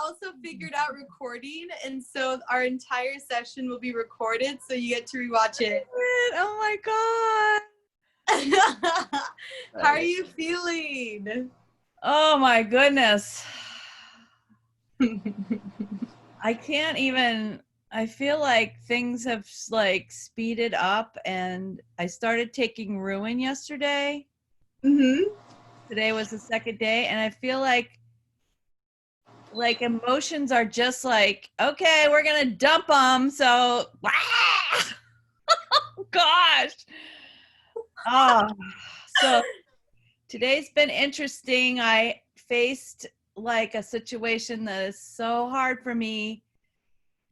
also figured out recording, and so our entire session will be recorded, so you get to rewatch it. Oh my God. How are you feeling? Oh my goodness. I can't even, I feel like things have like speeded up, and I started taking Ruin yesterday. Mm-hmm. Today was the second day, and I feel like emotions are just like, okay, we're gonna dump them. So, oh gosh. Oh, so today's been interesting. I faced like a situation that is so hard for me.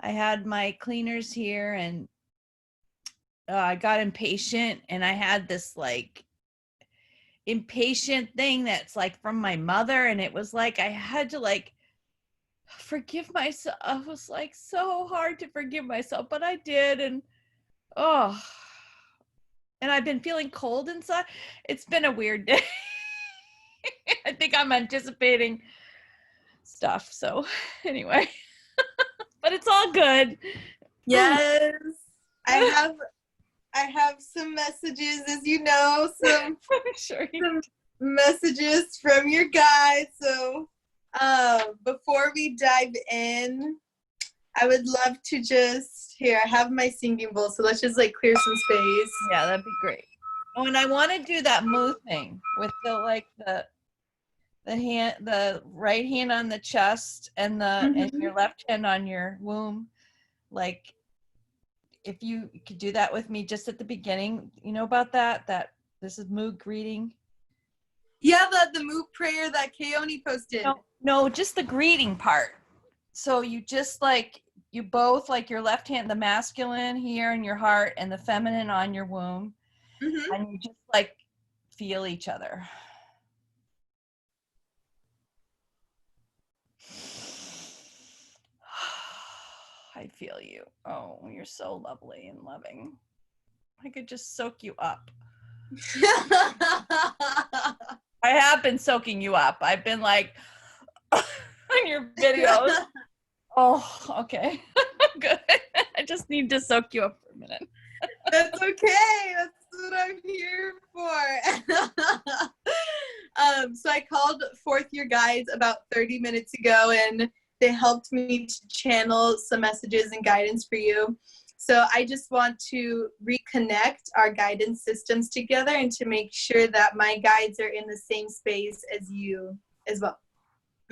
I had my cleaners here, and I got impatient, and I had this like impatient thing that's like from my mother, and it was like I had to like forgive myself. It was like so hard to forgive myself, but I did. And oh, and I've been feeling cold inside. It's been a weird day. I think I'm anticipating stuff. So anyway, but it's all good. Yes. I have some messages, as you know, some messages from your guide. So before we dive in, I would love to just, here, I have my singing bowl, so let's just like clear some space. Yeah, that'd be great. Oh, and I want to do that moo thing with the right hand on the chest and and your left hand on your womb. Like, if you could do that with me just at the beginning, you know about that this is moo greeting. Yeah, the moo prayer that Keone posted. No, just the greeting part. So you just like, you both like your left hand, the masculine here in your heart and the feminine on your womb. Mm-hmm. And you just like feel each other. I feel you. Oh, you're so lovely and loving. I could just soak you up. I have been soaking you up. I've been like on your videos. Oh, okay. Good. I just need to soak you up for a minute. That's okay. That's what I'm here for. So I called forth your guides about 30 minutes ago, and they helped me to channel some messages and guidance for you. So I just want to reconnect our guidance systems together and to make sure that my guides are in the same space as you as well.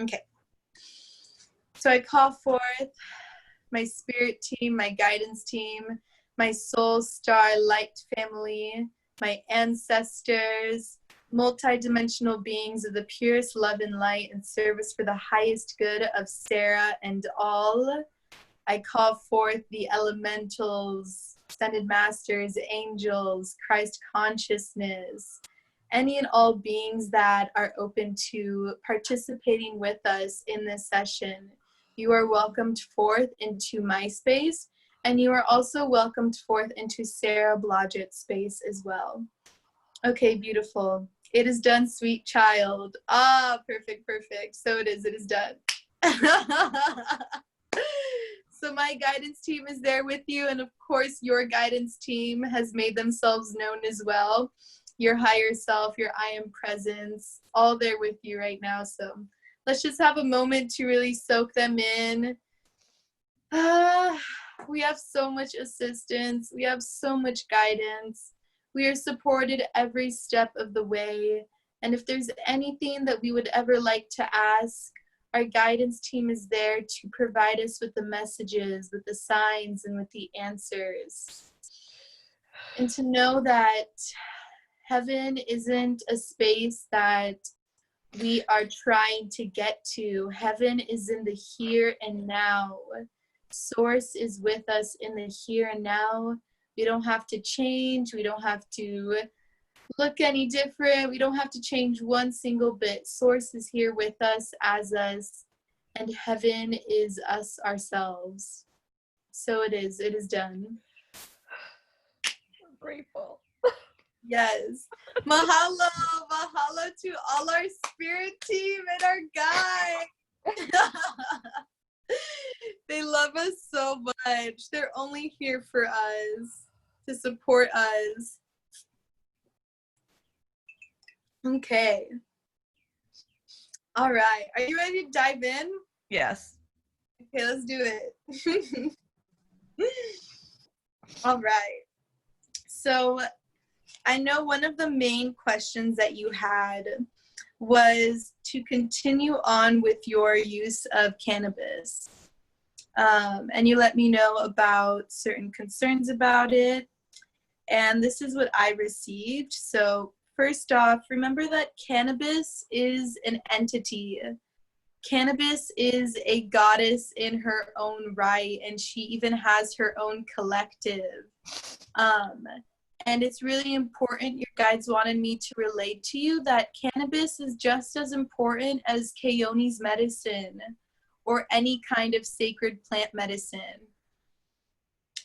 Okay. So I call forth my spirit team, my guidance team, my soul star light family, my ancestors, multidimensional beings of the purest love and light and service for the highest good of Sarah and all. I call forth the elementals, ascended masters, angels, Christ consciousness, any and all beings that are open to participating with us in this session. You are welcomed forth into my space, and you are also welcomed forth into Sarah Blodgett's space as well. Okay, beautiful. It is done, sweet child. Ah, perfect, perfect. So it is done. So my guidance team is there with you, and of course your guidance team has made themselves known as well. Your higher self, your I am presence, all there with you right now. So let's just have a moment to really soak them in. We have so much assistance. We have so much guidance. We are supported every step of the way. And if there's anything that we would ever like to ask, our guidance team is there to provide us with the messages, with the signs, and with the answers. And to know that heaven isn't a space that we are trying to get to. Heaven is in the here and now. Source is with us in the here and now. We don't have to change. We don't have to look any different. We don't have to change one single bit. Source is here with us, as us, and heaven is us ourselves. So it is done. I'm grateful. Yes. Mahalo, mahalo to all our spirit team and our guide. love us so much. They're only here for us, to support us. Okay. All right. Are you ready to dive in? Yes. Okay, let's do it. All right. So I know one of the main questions that you had was to continue on with your use of cannabis. And you let me know about certain concerns about it. And this is what I received. So first off, remember that cannabis is an entity. Cannabis is a goddess in her own right, and she even has her own collective. And it's really important, your guides wanted me to relate to you that cannabis is just as important as Keone's medicine or any kind of sacred plant medicine.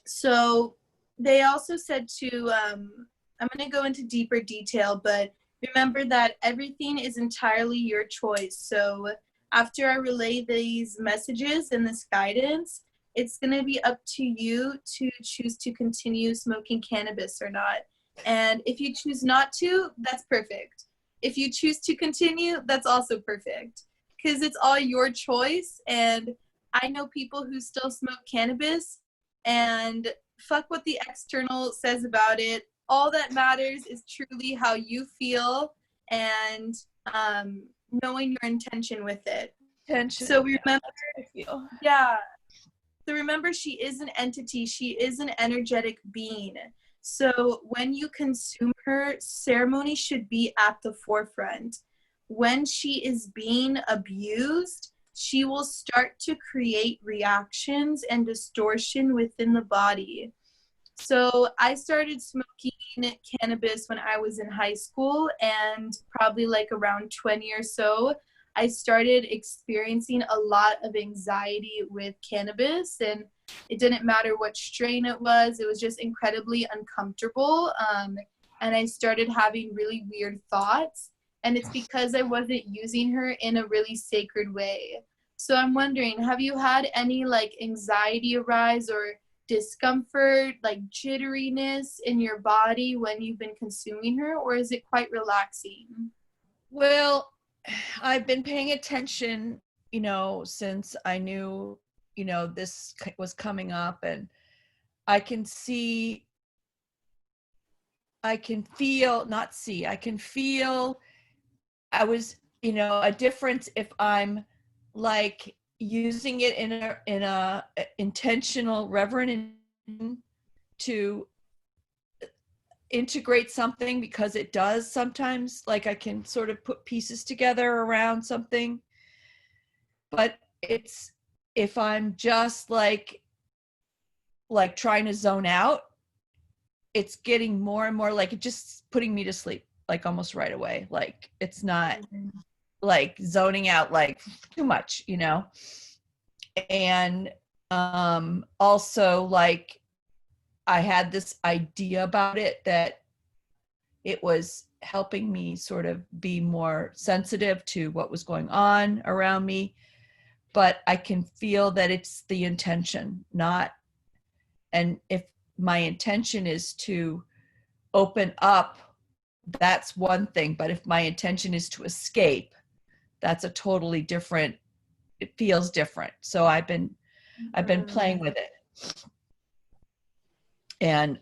So they also said to, I'm going to go into deeper detail, but remember that everything is entirely your choice. So after I relay these messages and this guidance, it's going to be up to you to choose to continue smoking cannabis or not. And if you choose not to, that's perfect. If you choose to continue, that's also perfect. Because it's all your choice. And I know people who still smoke cannabis, and fuck what the external says about it. All that matters is truly how you feel and knowing your intention with it. So remember, yeah. So remember, she is an entity. She is an energetic being. So when you consume her, ceremony should be at the forefront. When she is being abused, she will start to create reactions and distortion within the body. So I started smoking cannabis when I was in high school, and probably like around 20 or so, I started experiencing a lot of anxiety with cannabis, and it didn't matter what strain it was just incredibly uncomfortable. And I started having really weird thoughts, and it's because I wasn't using her in a really sacred way. So I'm wondering, have you had any like anxiety arise or discomfort, like jitteriness in your body when you've been consuming her, or is it quite relaxing? Well, I've been paying attention, since I knew, this was coming up, and I can see, I can feel, not see, I can feel I was, a difference if I'm like using it in a intentional, reverent to integrate something, because it does sometimes, like I can sort of put pieces together around something. But it's, if I'm just like trying to zone out, it's getting more and more like it just putting me to sleep, like almost right away. Like it's not like zoning out like too much, and also like I had this idea about it that it was helping me sort of be more sensitive to what was going on around me. But I can feel that it's the intention, not, and if my intention is to open up, that's one thing. But if my intention is to escape, that's a totally different, it feels different. So I've been playing with it. And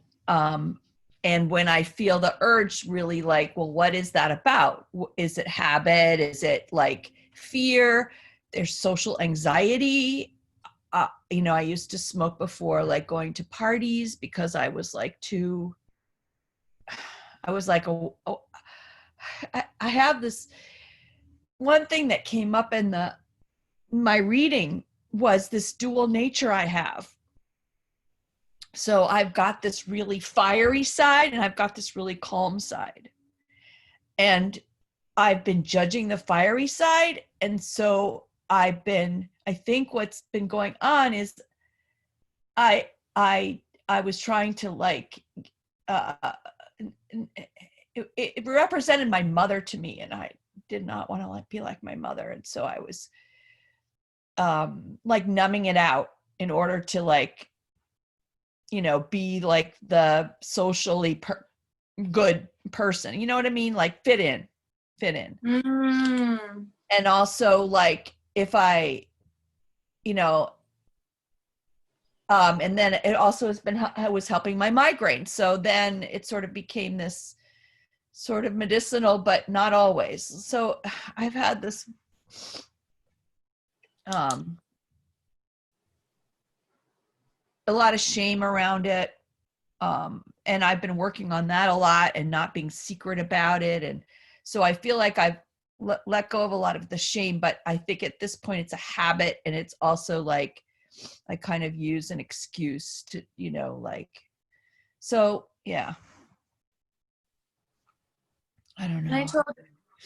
when I feel the urge, really like, well, what is that about? Is it habit? Is it like fear? There's social anxiety. I used to smoke before, like going to parties, because I was like I have this one thing that came up in my reading was this dual nature I have. So I've got this really fiery side and I've got this really calm side. And I've been judging the fiery side. And so I think what's been going on is I was trying to like, it represented my mother to me, and I did not want to be like my mother. And so I was like numbing it out. in order to like, you know, be like the socially good person. You know what I mean? Like fit in. Mm. And also like if I, you know, and then it also was helping my migraine. So then it sort of became this sort of medicinal, but not always. So I've had this a lot of shame around it. And I've been working on that a lot and not being secret about it. And so I feel like I've let go of a lot of the shame, but I think at this point it's a habit, and it's also like I kind of use an excuse to, you know, like, so yeah. I don't And know.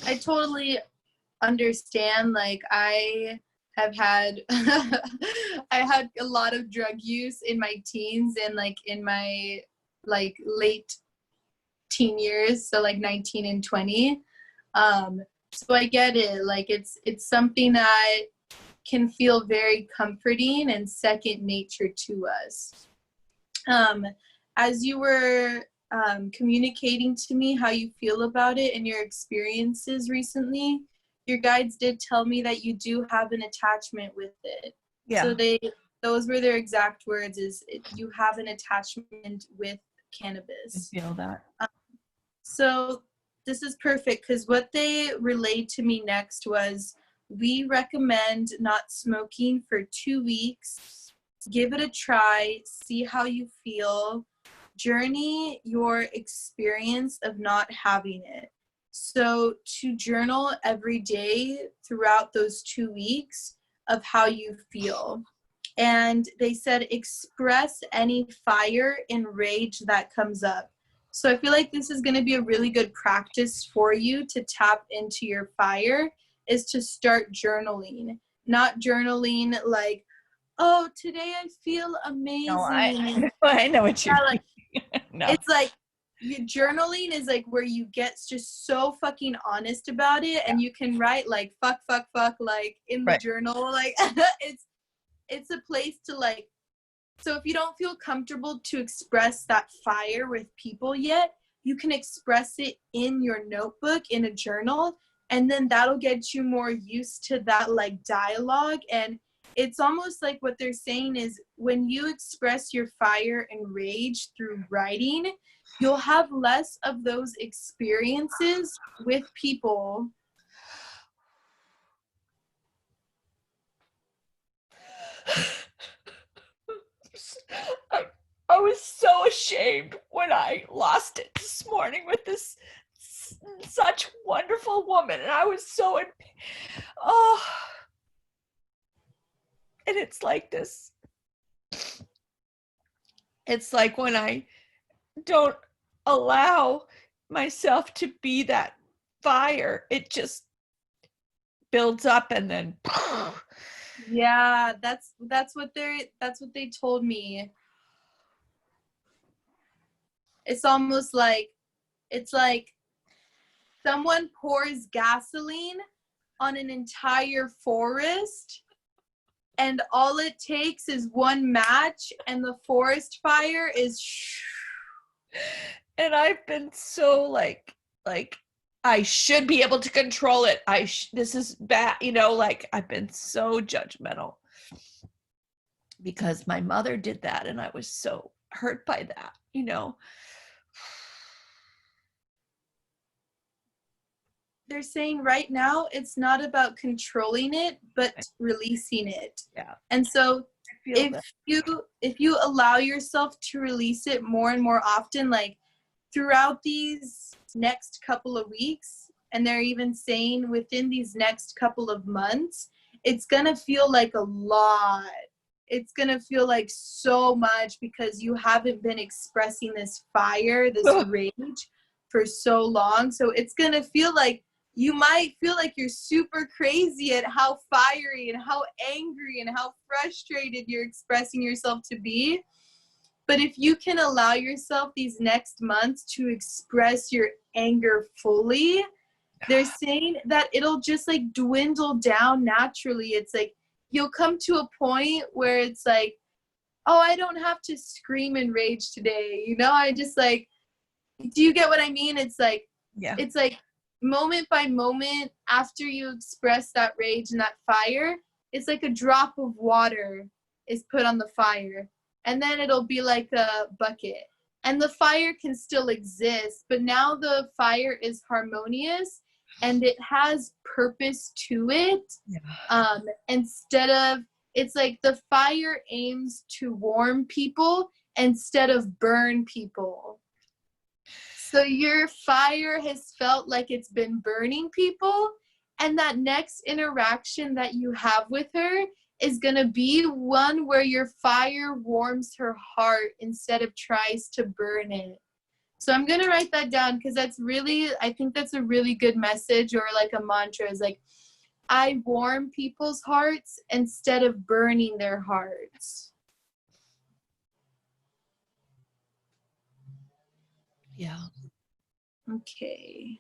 I totally understand. Like I have had I had a lot of drug use in my teens and like in my like late teen years, so like 19 and 20. So I get it. Like it's something that can feel very comforting and second nature to us. As you were communicating to me how you feel about it and your experiences recently, your guides did tell me that you do have an attachment with it. Yeah. So those were their exact words, is you have an attachment with cannabis. I feel that. So this is perfect, because what they relayed to me next was, we recommend not smoking for 2 weeks. Give it a try, see how you feel, journey your experience of not having it. So to journal every day throughout those 2 weeks of how you feel. And they said express any fire and rage that comes up. So I feel like this is going to be a really good practice for you to tap into your fire, is to start journaling. Not journaling like, oh, today I feel amazing. No, I know what you mean. No. It's like journaling is like where you get just so fucking honest about it, and you can write like fuck like in the journal. Like it's a place to like, so if you don't feel comfortable to express that fire with people yet, you can express it in your notebook, in a journal, and then that'll get you more used to that like dialogue. And it's almost like what they're saying is, when you express your fire and rage through writing, you'll have less of those experiences with people. I was so ashamed when I lost it this morning with this such wonderful woman, and I was so in pain. Oh, and it's like this. It's like when I don't allow myself to be that fire, it just builds up and then. Yeah, that's what they told me. It's almost like, it's like someone pours gasoline on an entire forest, and all it takes is one match and the forest fire is And I've been so like I should be able to control it. This is bad, you know, like I've been so judgmental because my mother did that, and I was so hurt by that, you know. They're saying right now it's not about controlling it, but releasing it. Yeah. And so if you allow yourself to release it more and more often, like throughout these next couple of weeks, and they're even saying within these next couple of months, it's gonna feel like a lot. It's gonna feel like so much, because you haven't been expressing this fire, this rage for so long. So it's gonna feel like, you might feel like you're super crazy at how fiery and how angry and how frustrated you're expressing yourself to be. But if you can allow yourself these next months to express your anger fully, they're saying that it'll just like dwindle down naturally. It's like you'll come to a point where it's like, oh, I don't have to scream and rage today. You know, I just like, do you get what I mean? It's like, Yeah. it's like moment by moment after you express that rage and that fire, it's like a drop of water is put on the fire. And then it'll be like a bucket. And the fire can still exist, but now the fire is harmonious and it has purpose to it. Yeah. Instead of, it's like the fire aims to warm people instead of burn people. So your fire has felt like it's been burning people, and that next interaction that you have with her is going to be one where your fire warms her heart instead of tries to burn it. So I'm going to write that down because that's really, I think that's a really good message, or like a mantra is like, I warm people's hearts instead of burning their hearts. Yeah. Okay.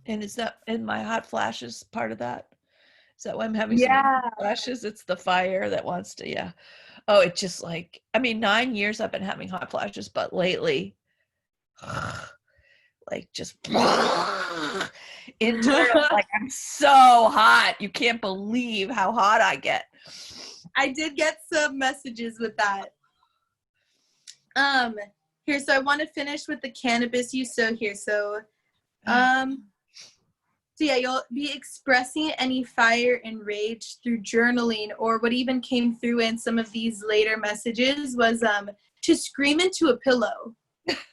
And is that in my hot flashes part of that? Is that why I'm having some Yeah. flashes? It's the fire that wants to, yeah. Oh, it's just like, I mean, 9 years I've been having hot flashes, but lately, like just internal, like I'm so hot. You can't believe how hot I get. I did get some messages with that. Here, so I want to finish with the cannabis use. So here, so yeah, you'll be expressing any fire and rage through journaling, or what even came through in some of these later messages was to scream into a pillow.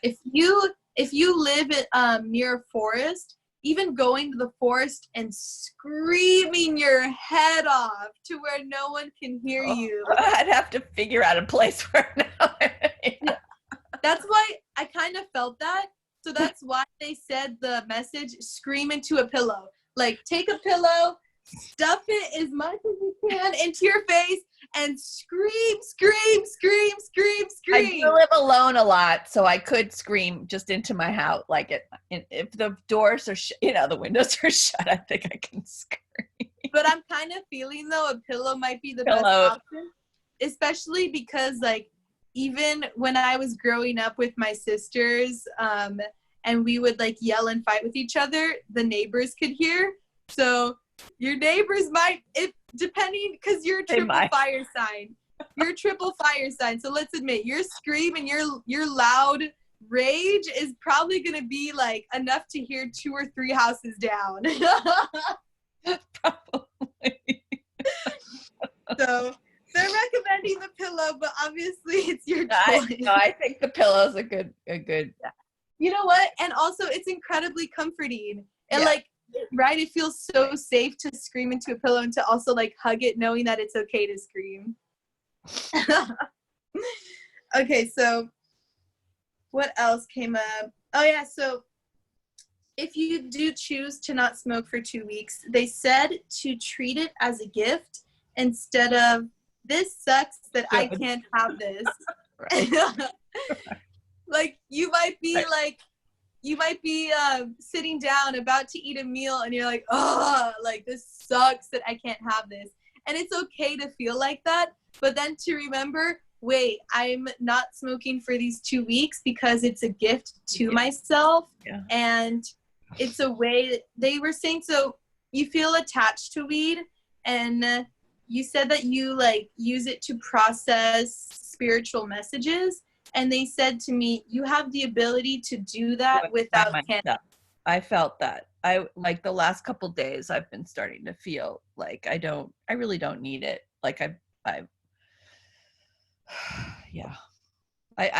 If you live near a forest, even going to the forest and screaming your head off to where no one can hear you. I'd have to figure out a place where now. Yeah. That's why I kind of felt that. So that's why they said the message, scream into a pillow. Like, take a pillow, stuff it as much as you can into your face, and scream, scream, scream, scream, scream. I do live alone a lot, so I could scream just into my house. Like, if the doors are, the windows are shut, I think I can scream. But I'm kind of feeling, though, a pillow might be the best option, especially because, like, even when I was growing up with my sisters, and we would like yell and fight with each other, the neighbors could hear. So your neighbors might, depending, because you're a triple fire sign. You're a triple fire sign. So let's admit, your scream and your loud rage is probably going to be like enough to hear 2 or 3 houses down. Probably. So they're recommending the pillow, but obviously it's your choice. I think the pillow's a good. You know what? And also, it's incredibly comforting. And like, right? It feels so safe to scream into a pillow and to also like hug it, knowing that it's okay to scream. Okay, so what else came up? Oh yeah, so if you do choose to not smoke for 2 weeks, they said to treat it as a gift instead of, this sucks that I can't have this. Like, you might be sitting down about to eat a meal and you're like, oh, like this sucks that I can't have this. And it's okay to feel like that, but then to remember, wait, I'm not smoking for these 2 weeks because it's a gift to myself. Yeah. And it's a way, they were saying, so you feel attached to weed, and you said that you like use it to process spiritual messages. And they said to me, you have the ability to do that without cannabis. I felt that. I like the last couple days I've been starting to feel like I really don't need it. Like I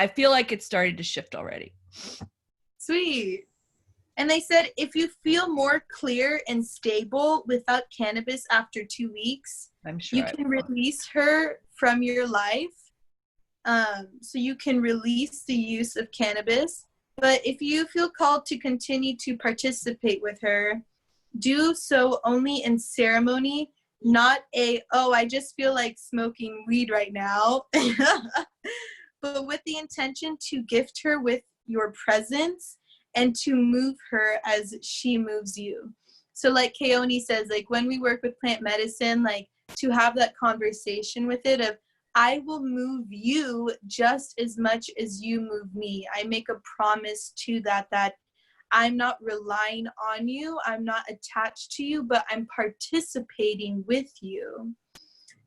feel like it's starting to shift already. Sweet. And they said, if you feel more clear and stable without cannabis after 2 weeks, I'm sure you can release her from your life. So you can release the use of cannabis. But if you feel called to continue to participate with her, do so only in ceremony, not I just feel like smoking weed right now. But with the intention to gift her with your presence and to move her as she moves you. So like Keone says, like when we work with plant medicine, like to have that conversation with it of, I will move you just as much as you move me. I make a promise to that I'm not relying on you, I'm not attached to you, but I'm participating with you.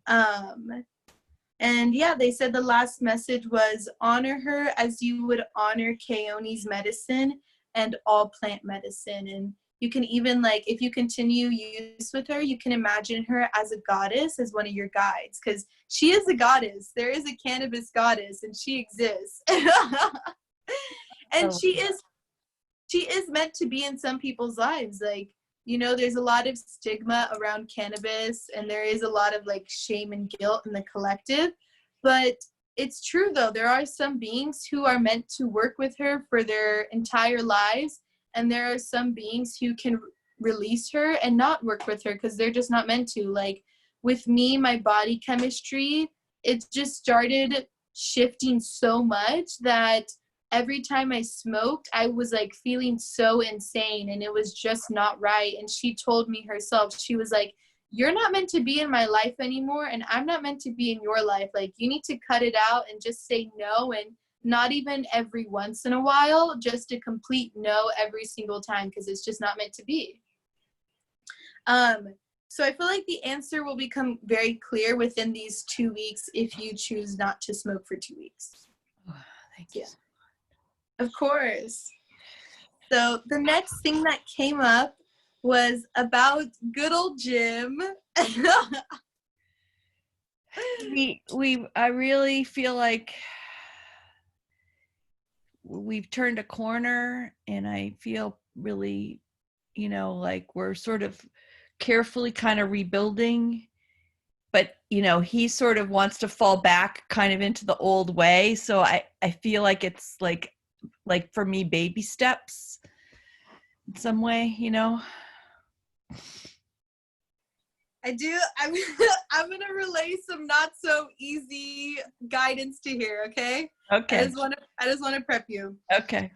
And yeah, they said the last message was, honor her as you would honor Keone's medicine and all plant medicine. And you can even, like, if you continue use with her, you can imagine her as a goddess, as one of your guides, because she is a goddess. There is a cannabis goddess, and she exists. And she is meant to be in some people's lives. Like, you know, there's a lot of stigma around cannabis, and there is a lot of like shame and guilt in the collective, but it's true though. There are some beings who are meant to work with her for their entire lives, and there are some beings who can release her and not work with her because they're just not meant to. Like with me, my body chemistry, it just started shifting so much that every time I smoked, I was like feeling so insane, and it was just not right. And she told me herself, she was like, you're not meant to be in my life anymore, and I'm not meant to be in your life. Like, you need to cut it out and just say no, and not even every once in a while, just a complete no every single time, because it's just not meant to be. So I feel like the answer will become very clear within these 2 weeks if you choose not to smoke for 2 weeks. Oh, thank you. Of course. So the next thing that came up was about good old Jim. I really feel like we've turned a corner, and I feel really, you know, like we're sort of carefully kind of rebuilding, but you know, he sort of wants to fall back kind of into the old way. So I feel like it's like for me, baby steps in some way, you know. I do. I'm gonna relay some not so easy guidance to here. Okay. Okay. I just want to prep you. Okay.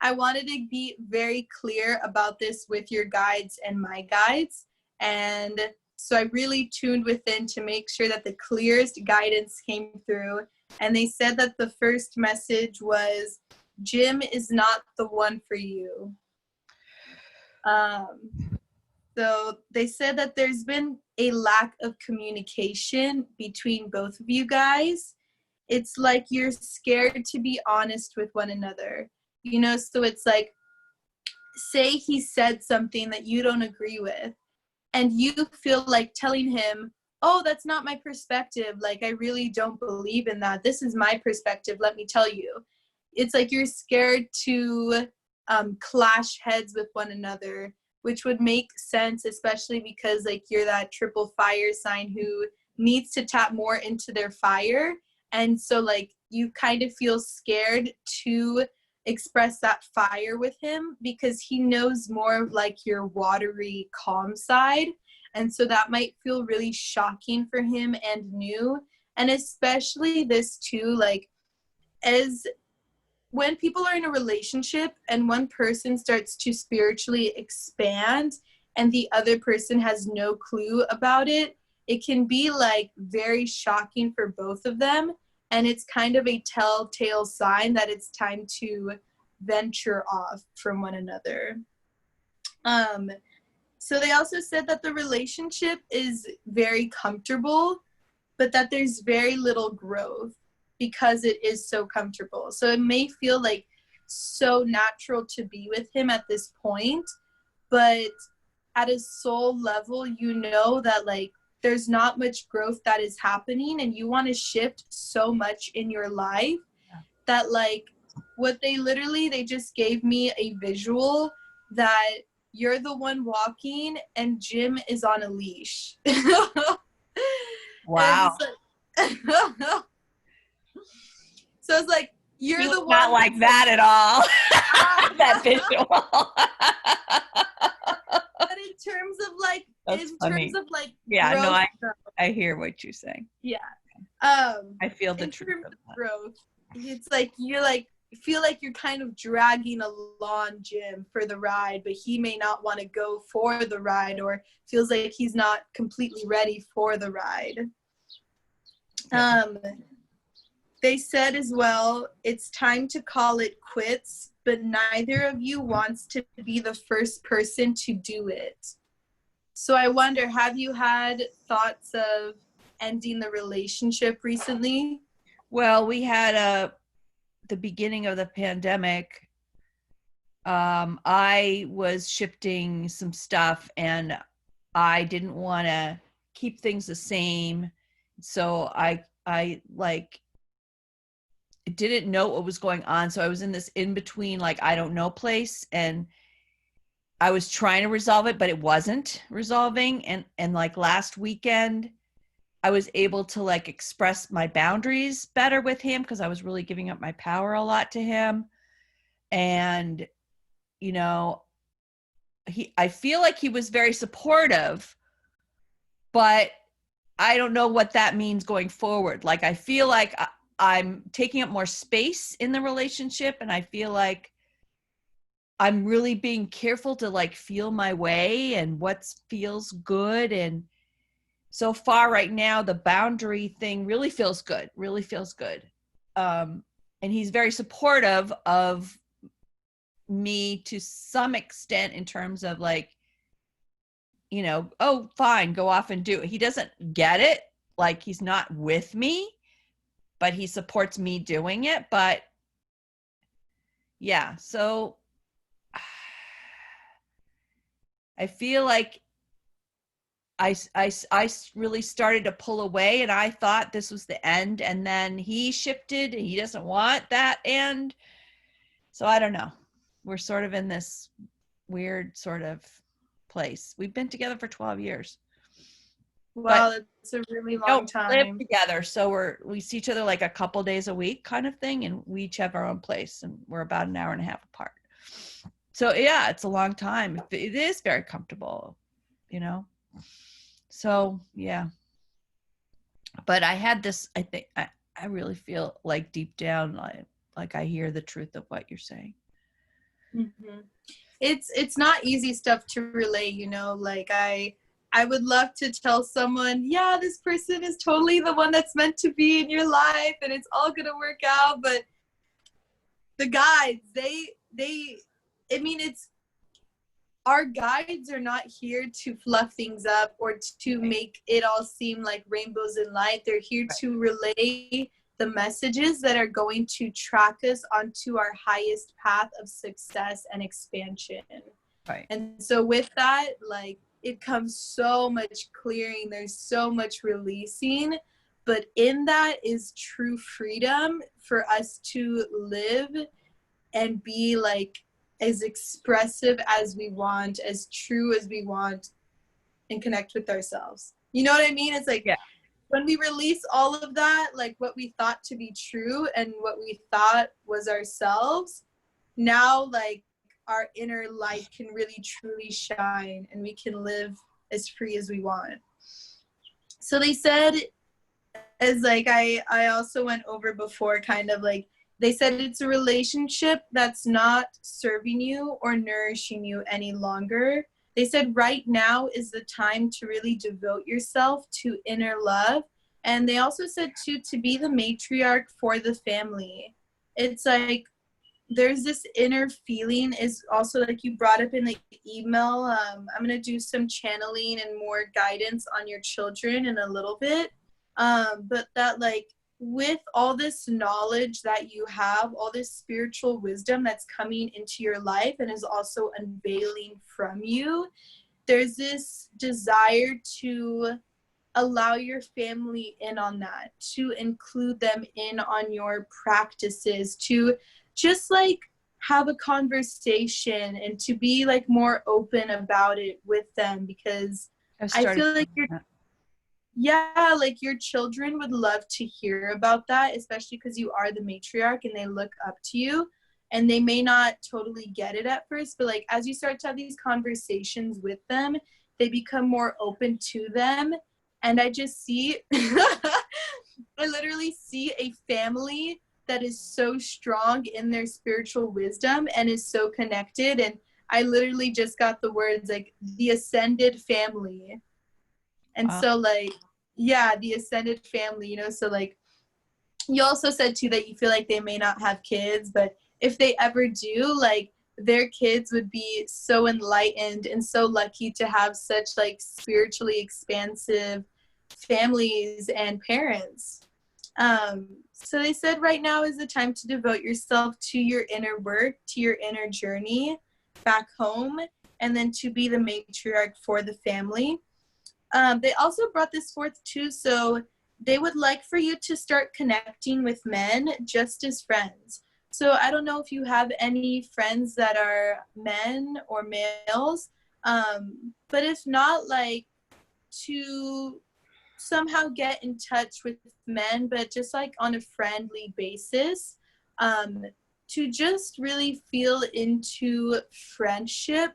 I wanted to be very clear about this with your guides and my guides, and so I really tuned within to make sure that the clearest guidance came through. And they said that the first message was, Jim is not the one for you. So they said that there's been a lack of communication between both of you guys. It's like you're scared to be honest with one another. You know, so it's like, say he said something that you don't agree with, and you feel like telling him, oh, that's not my perspective. Like, I really don't believe in that. This is my perspective. Let me tell you. It's like you're scared to clash heads with one another, which would make sense, especially because like you're that triple fire sign who needs to tap more into their fire. And so like you kind of feel scared to express that fire with him because he knows more of like your watery, calm side. And so that might feel really shocking for him and new. And especially this too, like as when people are in a relationship and one person starts to spiritually expand and the other person has no clue about it, it can be like very shocking for both of them. And it's kind of a telltale sign that it's time to venture off from one another. So they also said that the relationship is very comfortable, but that there's very little growth because it is so comfortable. So it may feel like so natural to be with him at this point, but at a soul level, you know that like there's not much growth that is happening, and you want to shift so much in your life that like what they just gave me a visual that you're the one walking and Jim is on a leash. Wow. So it's like you're the one. Not like that at all. That visual. But in terms of like, yeah, growth, no, I hear what you're saying. Yeah. I feel the truth of that. Growth. It's like you're like feel like you're kind of dragging along Jim for the ride, but he may not want to go for the ride, or feels like he's not completely ready for the ride. They said as well, it's time to call it quits, but neither of you wants to be the first person to do it. So I wonder, have you had thoughts of ending the relationship recently? Well, we had the beginning of the pandemic. I was shifting some stuff and I didn't want to keep things the same. So I like didn't know what was going on. So I was in this in between, like, I don't know place, and I was trying to resolve it, but it wasn't resolving. And like last weekend, I was able to like express my boundaries better with him because I was really giving up my power a lot to him. And, you know, I feel like he was very supportive, but I don't know what that means going forward. Like, I feel like I'm taking up more space in the relationship, and I feel like I'm really being careful to like feel my way and what feels good. And so far right now, the boundary thing really feels good, and he's very supportive of me to some extent in terms of like, you know, oh, fine, go off and do it. He doesn't get it. Like, he's not with me, but he supports me doing it. But yeah, so I feel like I really started to pull away, and I thought this was the end. And then he shifted. He doesn't want that end. So I don't know. We're sort of in this weird sort of place. We've been together for 12 years. Wow, that's a really long time. Live together, so we see each other like a couple days a week kind of thing, and we each have our own place, and we're about an hour and a half apart. So yeah, it's a long time. It is very comfortable, you know. So yeah, but I had this. I think I really feel like deep down, like I hear the truth of what you're saying. Mm-hmm. It's not easy stuff to relay, you know. Like I would love to tell someone, yeah, this person is totally the one that's meant to be in your life and it's all gonna work out. But the guides, I mean, it's, our guides are not here to fluff things up or to make it all seem like rainbows and light. They're here to relay the messages that are going to track us onto our highest path of success and expansion. Right. And so with that, like, it comes so much clearing, there's so much releasing, but in that is true freedom for us to live and be like as expressive as we want, as true as we want, and connect with ourselves. You know what I mean? It's like, yeah, when we release all of that, like what we thought to be true and what we thought was ourselves, now like our inner light can really truly shine and we can live as free as we want. So they said, as like I also went over before, kind of like, they said it's a relationship that's not serving you or nourishing you any longer. They said right now is the time to really devote yourself to inner love. And they also said to be the matriarch for the family. It's like, there's this inner feeling, is also like you brought up in the email. I'm going to do some channeling and more guidance on your children in a little bit. But that like, with all this knowledge that you have, all this spiritual wisdom that's coming into your life and is also unveiling from you, there's this desire to allow your family in on that, to include them in on your practices, to just like have a conversation and to be like more open about it with them, because I feel like like your children would love to hear about that, especially because you are the matriarch and they look up to you, and they may not totally get it at first, but like as you start to have these conversations with them, they become more open to them. And I just see I literally see a family that is so strong in their spiritual wisdom and is so connected. And I literally just got the words like the ascended family. And Wow. so like, yeah, the ascended family, you know, so like you also said too that you feel like they may not have kids, but if they ever do, like their kids would be so enlightened and so lucky to have such like spiritually expansive families and parents. So they said right now is the time to devote yourself to your inner work, to your inner journey back home, and then to be the matriarch for the family. They also brought this forth too, so they would like for you to start connecting with men just as friends. So I don't know if you have any friends that are men or males, but if not, like to somehow get in touch with men, but just like on a friendly basis, to just really feel into friendship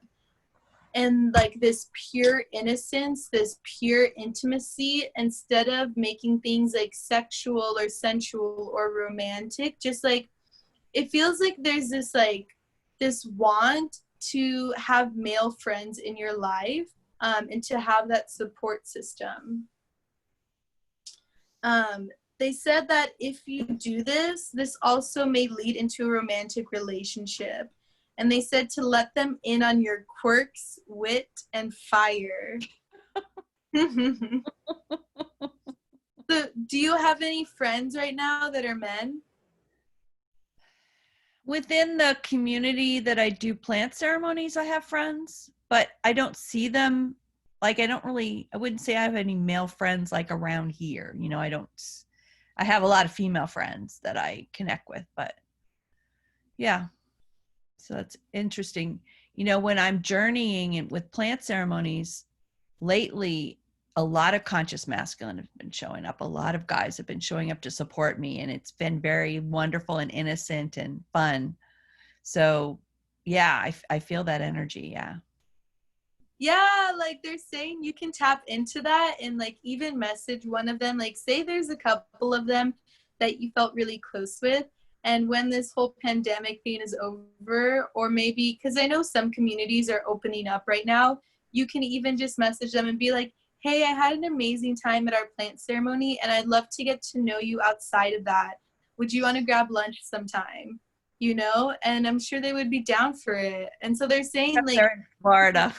and like this pure innocence, this pure intimacy, instead of making things like sexual or sensual or romantic. Just like it feels like there's this like this want to have male friends in your life, and to have that support system. They said that if you do this, this also may lead into a romantic relationship. And they said to let them in on your quirks, wit, and fire. So, do you have any friends right now that are men? Within the community that I do plant ceremonies, I have friends, but I don't see them. Like, I wouldn't say I have any male friends like around here. You know, I have a lot of female friends that I connect with, but yeah. So that's interesting. You know, when I'm journeying with plant ceremonies lately, a lot of conscious masculine have been showing up. A lot of guys have been showing up to support me, and it's been very wonderful and innocent and fun. So yeah, I feel that energy. Yeah. Yeah, like they're saying you can tap into that and like even message one of them. Like, say there's a couple of them that you felt really close with. And when this whole pandemic thing is over, or maybe because I know some communities are opening up right now, you can even just message them and be like, hey, I had an amazing time at our plant ceremony and I'd love to get to know you outside of that. Would you want to grab lunch sometime? You know, and I'm sure they would be down for it. And so they're saying like, They're in Florida.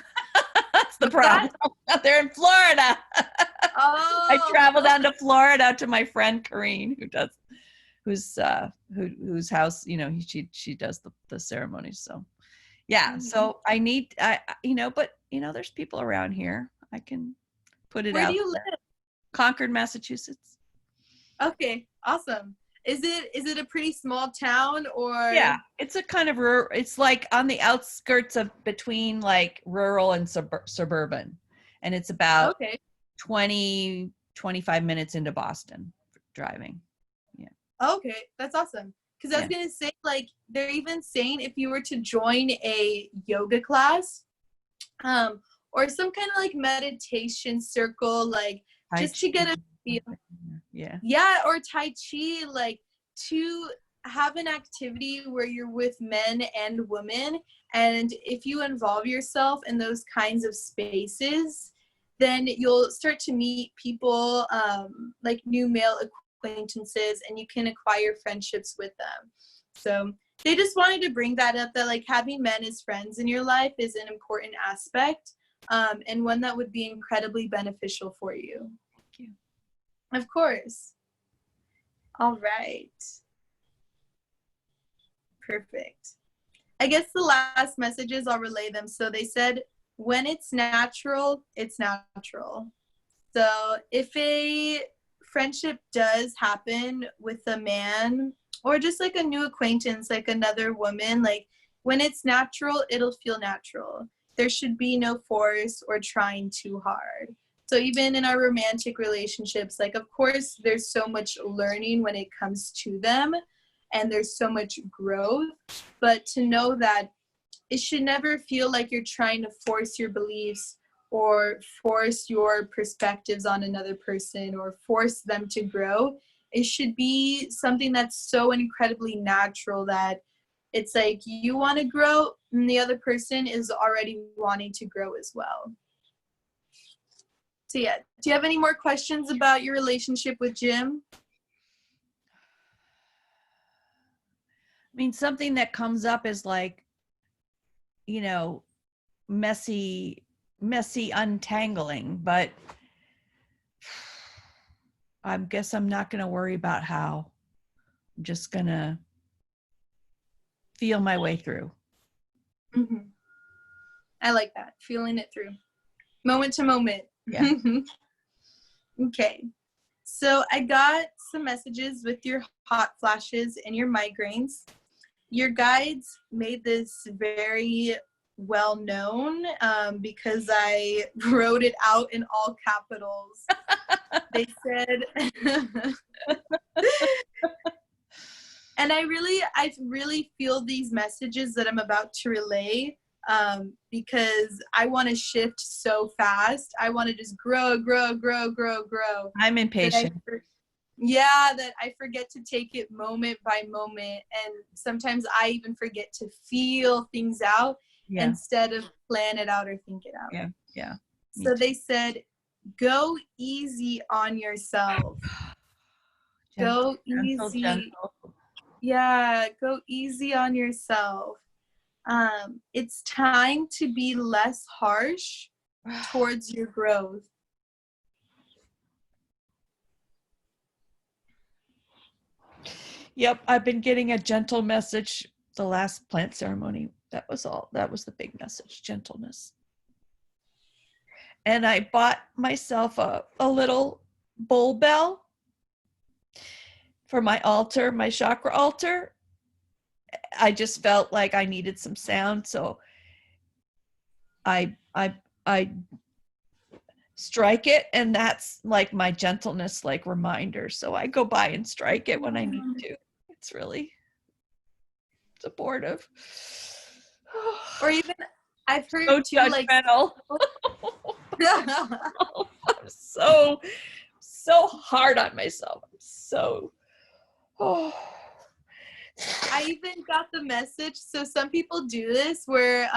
That's the what's that? problem. They're in Florida. I Oh, travel down to Florida to my friend Kareen, whose house, you know, she does the ceremonies. So yeah, so but there's people around here. I can put it where do out you there. live? Concord, Massachusetts. Okay, awesome. Is it a pretty small town or? Yeah, it's a kind of rural. It's like on the outskirts of between like rural and suburban, and it's about Okay. 25 minutes into Boston driving. Yeah. Okay, that's awesome. Because I was Yeah. gonna say, like, they're even saying if you were to join a yoga class, or some kind of like meditation circle, like Tai just to Chi. get a feel. Yeah. Yeah, or Tai Chi, like to have an activity where you're with men and women. And if you involve yourself in those kinds of spaces, then you'll start to meet people, like new male acquaintances, and you can acquire friendships with them. So they just wanted to bring that up, that like having men as friends in your life is an important aspect, and one that would be incredibly beneficial for you. Thank you. Of course. All right. Perfect. I guess the last messages, I'll relay them. So they said, when it's natural, it's natural. So if a friendship does happen with a man or just like a new acquaintance, like another woman, like when it's natural, it'll feel natural. There should be no force or trying too hard. So even in our romantic relationships, like of course there's so much learning when it comes to them and there's so much growth, but to know that it should never feel like you're trying to force your beliefs or force your perspectives on another person or force them to grow. It should be something that's so incredibly natural that it's like you want to grow and the other person is already wanting to grow as well. So yeah, do you have any more questions about your relationship with Jim? I mean, something that comes up is like, you know, messy untangling, but I guess I'm not going to worry about how. I'm just going to feel my way through. Mm-hmm. I like that, feeling it through, moment to moment. Yeah. Okay, so I got some messages with your hot flashes and your migraines. Your guides made this very well known because I wrote it out in all capitals. They said, and I really feel these messages that I'm about to relay because I want to shift so fast. I want to just grow. I'm impatient. That I forget to take it moment by moment. And sometimes I even forget to feel things out instead of plan it out or think it out. Yeah. So they said, go easy on yourself. Gentle, Go easy. gentle. Yeah, go easy on yourself. It's time to be less harsh towards your growth. Yep, I've been getting a gentle message the last plant ceremony. That was all. That was the big message, gentleness. And I bought myself a little bowl bell for my altar, my chakra altar. I just felt like I needed some sound, so I strike it, and that's like my gentleness like reminder. So I go by and strike it when I need to. It's really supportive. Or even I've heard so too, like I'm so hard on myself. I'm so I even got the message. So some people do this where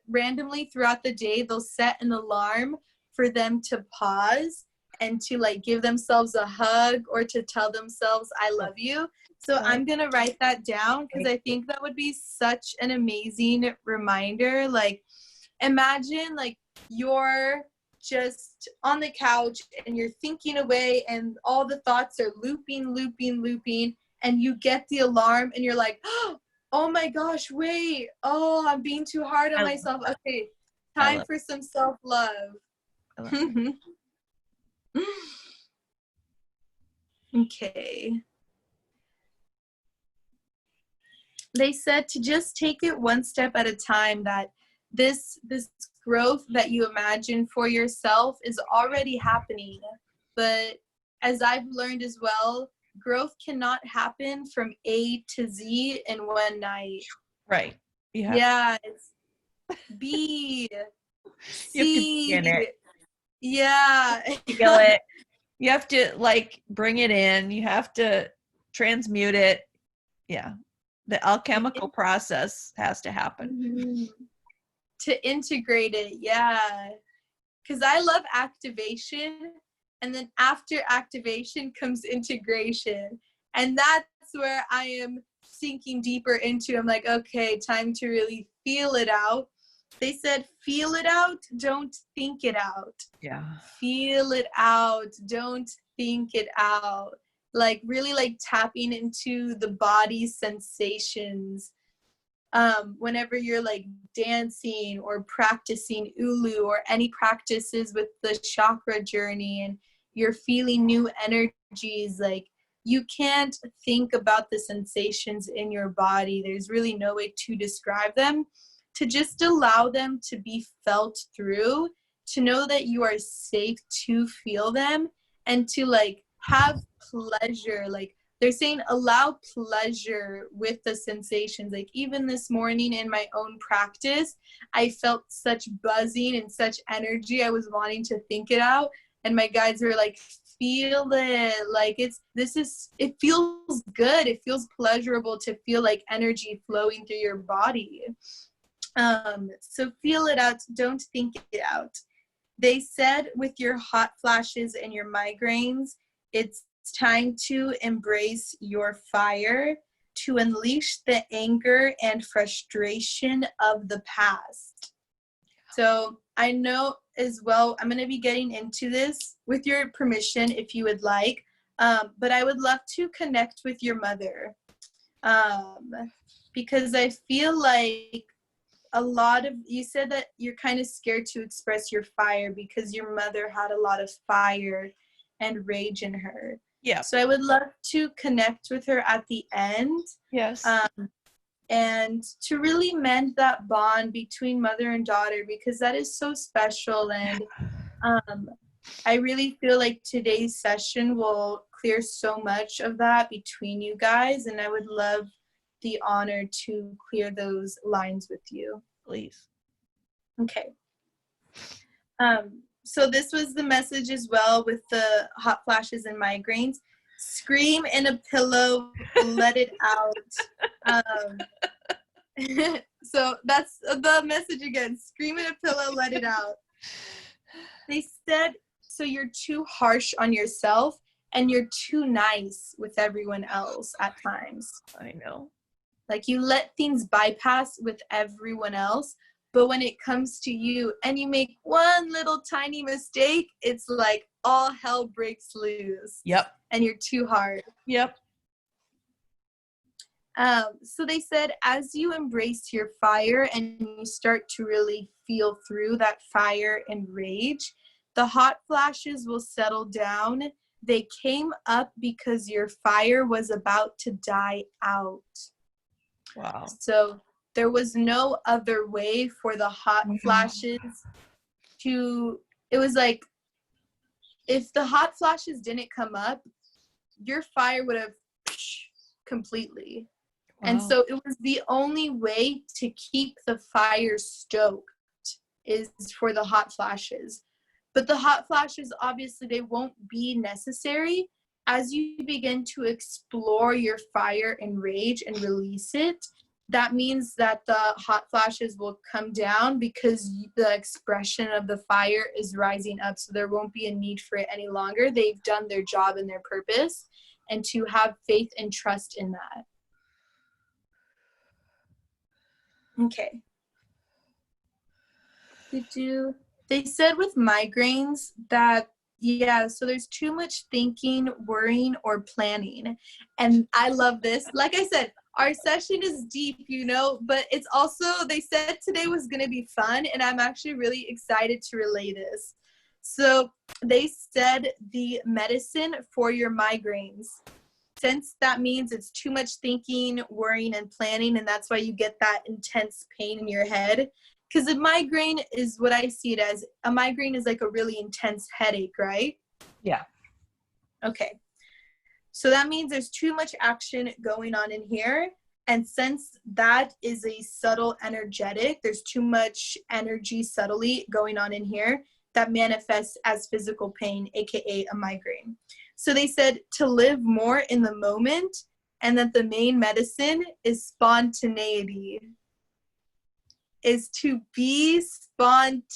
randomly throughout the day they'll set an alarm for them to pause and to like give themselves a hug or to tell themselves I love you. So I'm going to write that down because I think that would be such an amazing reminder. Like imagine like you're just on the couch and you're thinking away and all the thoughts are looping and you get the alarm and you're like, oh my gosh, wait, I'm being too hard on myself. Okay, time for some self-love. Okay. They said to just take it one step at a time, that this growth that you imagine for yourself is already happening. But as I've learned as well, growth cannot happen from A to Z in one night. Right. It's B, C. You have to be in it. Yeah. Feel it. You have to like bring it in. You have to transmute it. Yeah. The alchemical process has to happen. Mm-hmm. To integrate it, yeah. Because I love activation, and then after activation comes integration. And that's where I am sinking deeper into. I'm like, okay, time to really feel it out. They said, feel it out, don't think it out. Yeah. Feel it out, don't think it out. Like really like tapping into the body's sensations. Whenever you're like dancing or practicing ulu or any practices with the chakra journey and you're feeling new energies, like you can't think about the sensations in your body. There's really no way to describe them. To just allow them to be felt through, to know that you are safe to feel them, and to like have pleasure. Like they're saying allow pleasure with the sensations. Like even this morning in my own practice, I felt such buzzing and such energy. I was wanting to think it out. And my guides were like, feel it. Like it feels good. It feels pleasurable to feel like energy flowing through your body. So feel it out. Don't think it out. They said with your hot flashes and your migraines, it's time to embrace your fire, to unleash the anger and frustration of the past. So I know as well, I'm going to be getting into this with your permission if you would like, but I would love to connect with your mother, because I feel like you said that you're kind of scared to express your fire because your mother had a lot of fire and rage in her. Yeah. So I would love to connect with her at the end. Yes. And to really mend that bond between mother and daughter, because that is so special. And I really feel like today's session will clear so much of that between you guys. And I would love the honor to clear those lines with you. Please. Okay. So this was the message as well with the hot flashes and migraines. Scream in a pillow, let it out. So that's the message again. Scream in a pillow, let it out. They said, so you're too harsh on yourself and you're too nice with everyone else at times. I know. Like you let things bypass with everyone else, but when it comes to you and you make one little tiny mistake, it's like all hell breaks loose. Yep. And you're too hard. Yep. So they said, as you embrace your fire and you start to really feel through that fire and rage, the hot flashes will settle down. They came up because your fire was about to die out. Wow. So there was no other way for the hot flashes it was like, if the hot flashes didn't come up, your fire would have completely. Wow. And so it was the only way to keep the fire stoked is for the hot flashes. But the hot flashes, obviously, they won't be necessary. As you begin to explore your fire and rage and release it, that means that the hot flashes will come down because the expression of the fire is rising up. So there won't be a need for it any longer. They've done their job and their purpose, and to have faith and trust in that. Okay. They said with migraines that, so there's too much thinking, worrying, or planning. And I love this. Like I said, our session is deep, but it's also, they said today was going to be fun, and I'm actually really excited to relay this. So they said the medicine for your migraines, since that means it's too much thinking, worrying, and planning, and that's why you get that intense pain in your head. Because a migraine is what I see it as. A migraine is like a really intense headache, right? Yeah. Okay. So that means there's too much action going on in here. And since that is a subtle energetic, there's too much energy subtly going on in here that manifests as physical pain, aka a migraine. So they said to live more in the moment, and that the main medicine is spontaneity. Is to be spontaneous.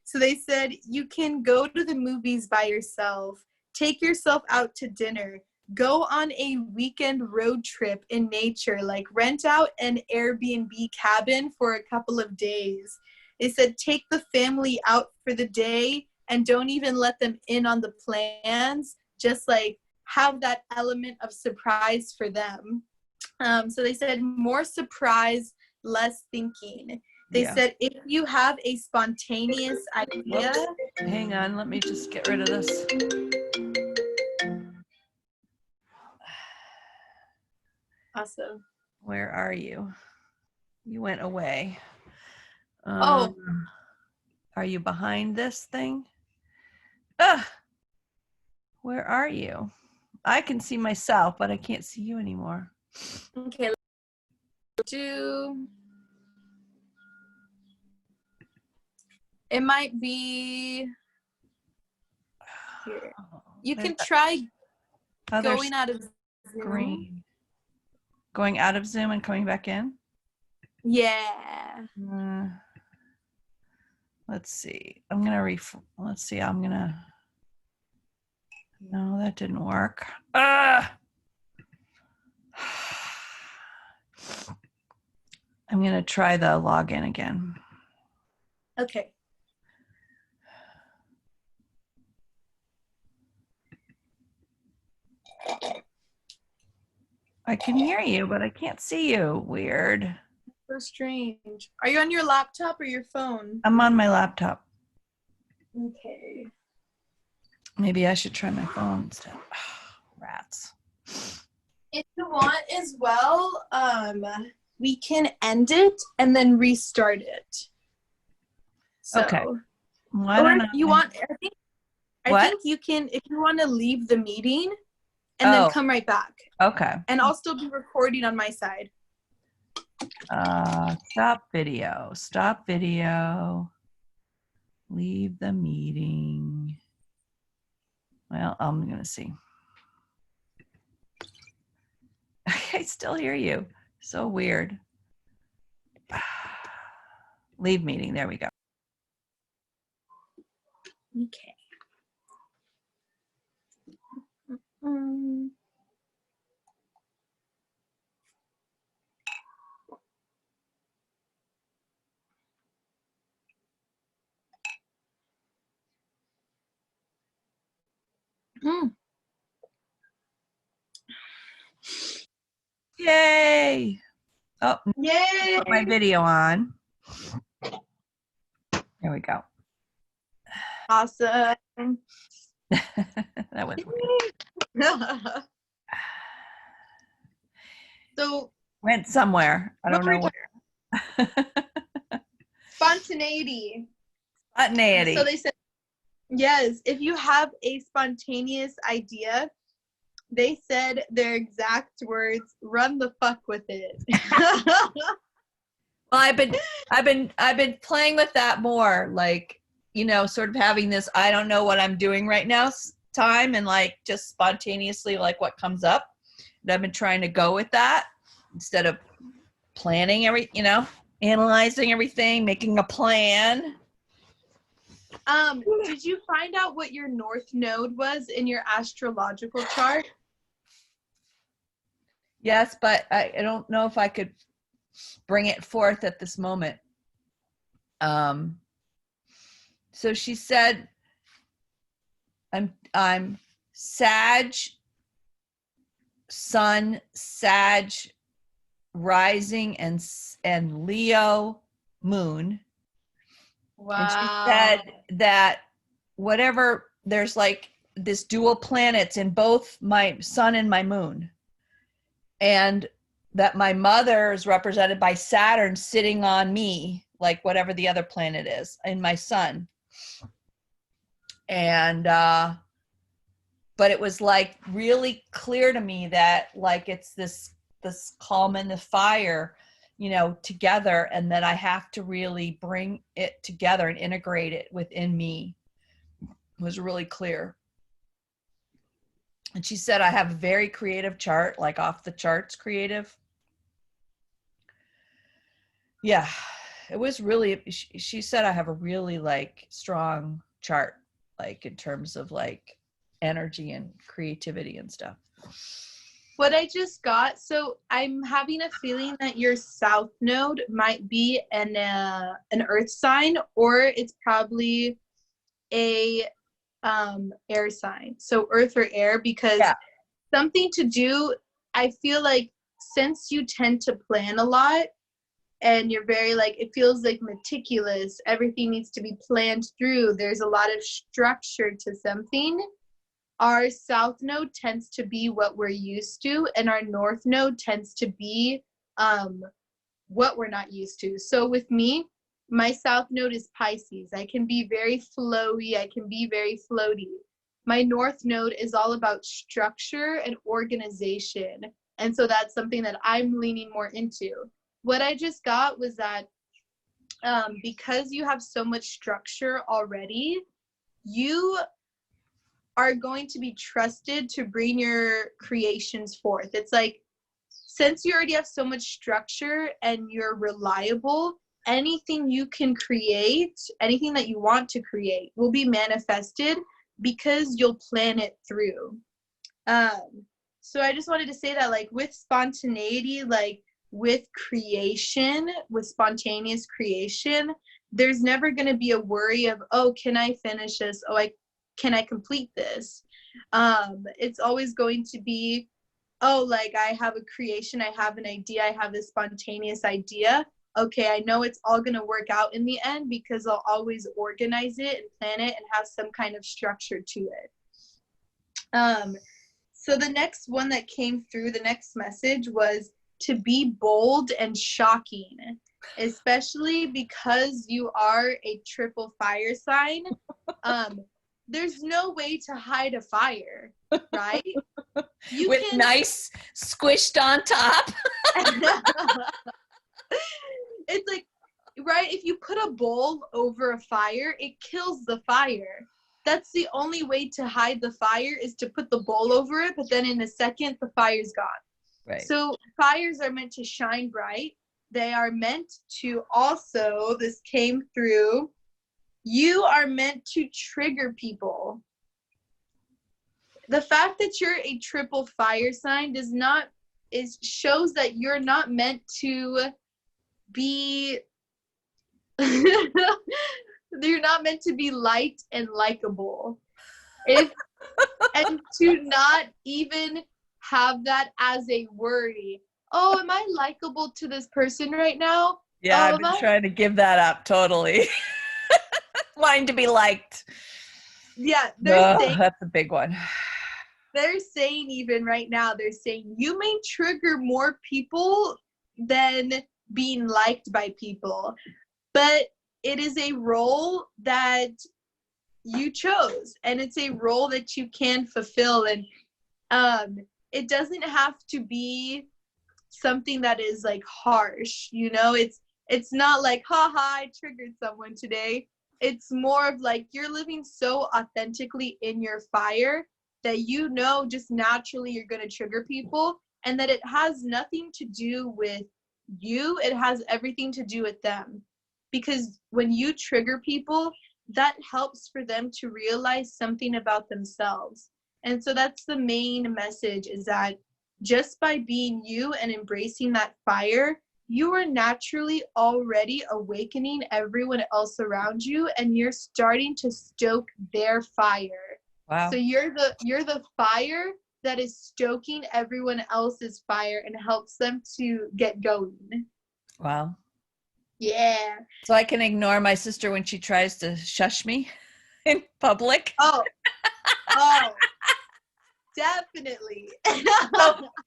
So they said you can go to the movies by yourself, take yourself out to dinner, go on a weekend road trip in nature, like rent out an Airbnb cabin for a couple of days. They said take the family out for the day and don't even let them in on the plans, just like have that element of surprise for them. So they said more surprise, less thinking. They said if you have a spontaneous idea. Hang on, let me just get rid of this. Awesome. Where are you? You went away. Are you behind this thing? Where are you? I can see myself, but I can't see you anymore. Okay. It might be Here. You There's can try other going out of Zoom. screen. Going out of Zoom and coming back in? Yeah. Let's see. I'm going to let's see. I'm going to. No, that didn't work. I'm going to try the login again. Okay. I can hear you, but I can't see you. Weird. So strange. Are you on your laptop or your phone? I'm on my laptop. Okay. Maybe I should try my phone instead. Rats. If you want as well, we can end it and then restart it. So, Okay. Why or don't if you want, I What? think you can, if you want to leave the meeting and then come right back. Okay. And I'll still be recording on my side. Stop video. Stop video. Leave the meeting. Well, I'm going to see. I still hear you. So weird. Leave meeting. There we go. Okay. Mm. Yay. Oh, Yay! put my video on. There we go. Awesome. That was weird. So Went somewhere. I don't know where. spontaneity. Spontaneity. So they said, yes, if you have a spontaneous idea, they said their exact words, run the fuck with it. Well, I've been playing with that more, like, you know, sort of having this I don't know what I'm doing right now time, and like just spontaneously like what comes up. And I've been trying to go with that instead of planning analyzing everything, making a plan. Did you find out what your north node was in your astrological chart? Yes, but I don't know if I could bring it forth at this moment. So she said, I'm Sag, Sun, Sag, rising, and Leo, Moon. Wow. And she said that whatever, there's like this dual planets in both my sun and my moon. And that my mother is represented by Saturn sitting on me, like whatever the other planet is, in my sun. And, but it was like really clear to me that like it's this calm and the fire, you know, together, and that I have to really bring it together and integrate it within me. It was really clear. And she said I have a very creative chart, like off the charts creative. Yeah, it was really, she said I have a really like strong chart, like in terms of like energy and creativity and stuff. What I just got, so I'm having a feeling that your south node might be an earth sign, or it's probably a air sign. So earth or air, because something to do, I feel like since you tend to plan a lot and you're very like, it feels like meticulous, everything needs to be planned through, there's a lot of structure to something. Our south node tends to be what we're used to, and our north node tends to be what we're not used to. So with me, my south node is Pisces. I can be very flowy. I can be very floaty. My north node is all about structure and organization. And so that's something that I'm leaning more into. What I just got was that because you have so much structure already, you are going to be trusted to bring your creations forth. It's like, since you already have so much structure and you're reliable, anything you can create, anything that you want to create will be manifested because you'll plan it through. So I just wanted to say that, like, with spontaneity, like with creation, with spontaneous creation, there's never going to be a worry of, oh, can I finish this? Oh, can I complete this? It's always going to be, oh, like, I have a creation, I have an idea, I have this spontaneous idea. Okay, I know it's all going to work out in the end because I'll always organize it and plan it and have some kind of structure to it. So the next one that came through, the next message was to be bold and shocking, especially because you are a triple fire sign. There's no way to hide a fire, right? You with nice squished on top. It's like, right, if you put a bowl over a fire, it kills the fire. That's the only way to hide the fire, is to put the bowl over it, but then in a second the fire's gone. Right. So fires are meant to shine bright. They are meant to also, this came through, you are meant to trigger people. The fact that you're a triple fire sign shows that you're not meant to be you're not meant to be liked and likable. And to not even have that as a worry. Oh, am I likable to this person right now? Yeah, I've been trying to give that up totally. Wanting to be liked. Yeah, that's a big one. They're saying, even right now, they're saying you may trigger more people than being liked by people, but it is a role that you chose, and it's a role that you can fulfill. And it doesn't have to be something that is like harsh, you know. It's not like, haha, I triggered someone today. It's more of like, you're living so authentically in your fire that, you know, just naturally you're going to trigger people, and that it has nothing to do with you. It has everything to do with them, because when you trigger people, that helps for them to realize something about themselves. And so that's the main message, is that just by being you and embracing that fire, you are naturally already awakening everyone else around you, and you're starting to stoke their fire. Wow. So you're the fire that is stoking everyone else's fire and helps them to get going. Wow. Yeah. So I can ignore my sister when she tries to shush me in public. Oh, definitely.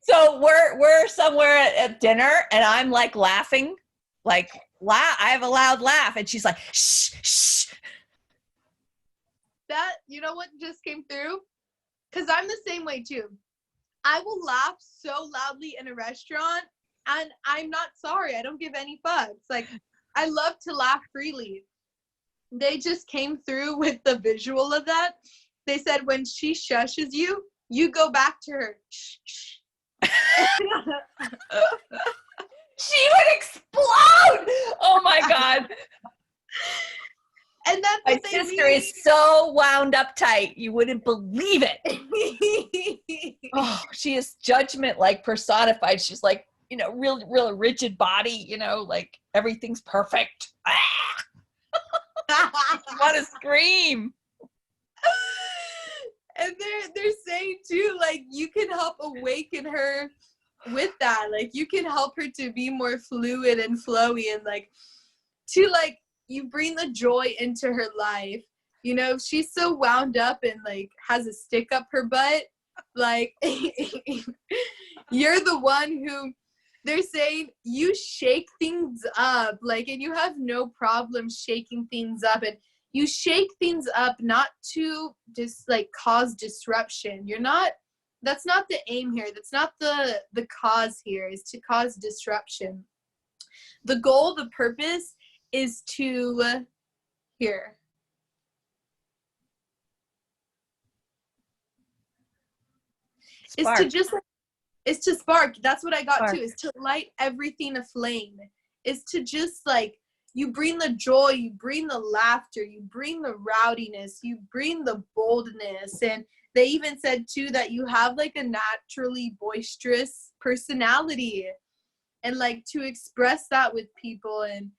So we're somewhere at dinner, and I'm like laughing, like I have a loud laugh, and she's like, shh, shh. That, you know what just came through? Because I'm the same way too. I will laugh so loudly in a restaurant, and I'm not sorry. I don't give any fucks. Like, I love to laugh freely. They just came through with the visual of that. They said when she shushes you, you go back to her. Shh, shh. She would explode. Oh my God. And that's my sister is so wound up tight. You wouldn't believe it. Oh, she is judgment like personified. She's like, you know, real rigid body, you know, like everything's perfect. I want to scream. And they're saying too, like, you can help awaken her with that. Like, you can help her to be more fluid and flowy, and like to, like, you bring the joy into her life. You know, she's so wound up and like has a stick up her butt, like you're the one who, they're saying, you shake things up, like, and you have no problem shaking things up. And you shake things up not to just like cause disruption. That's not the aim here. That's not the cause here, is to cause disruption. The goal, the purpose is to, here. is to Spark. just is to spark. That's what I got Spark. too, is to light everything aflame. Is to just like, you bring the joy, you bring the laughter, you bring the rowdiness, you bring the boldness. And they even said too that you have like a naturally boisterous personality, and like to express that with people. And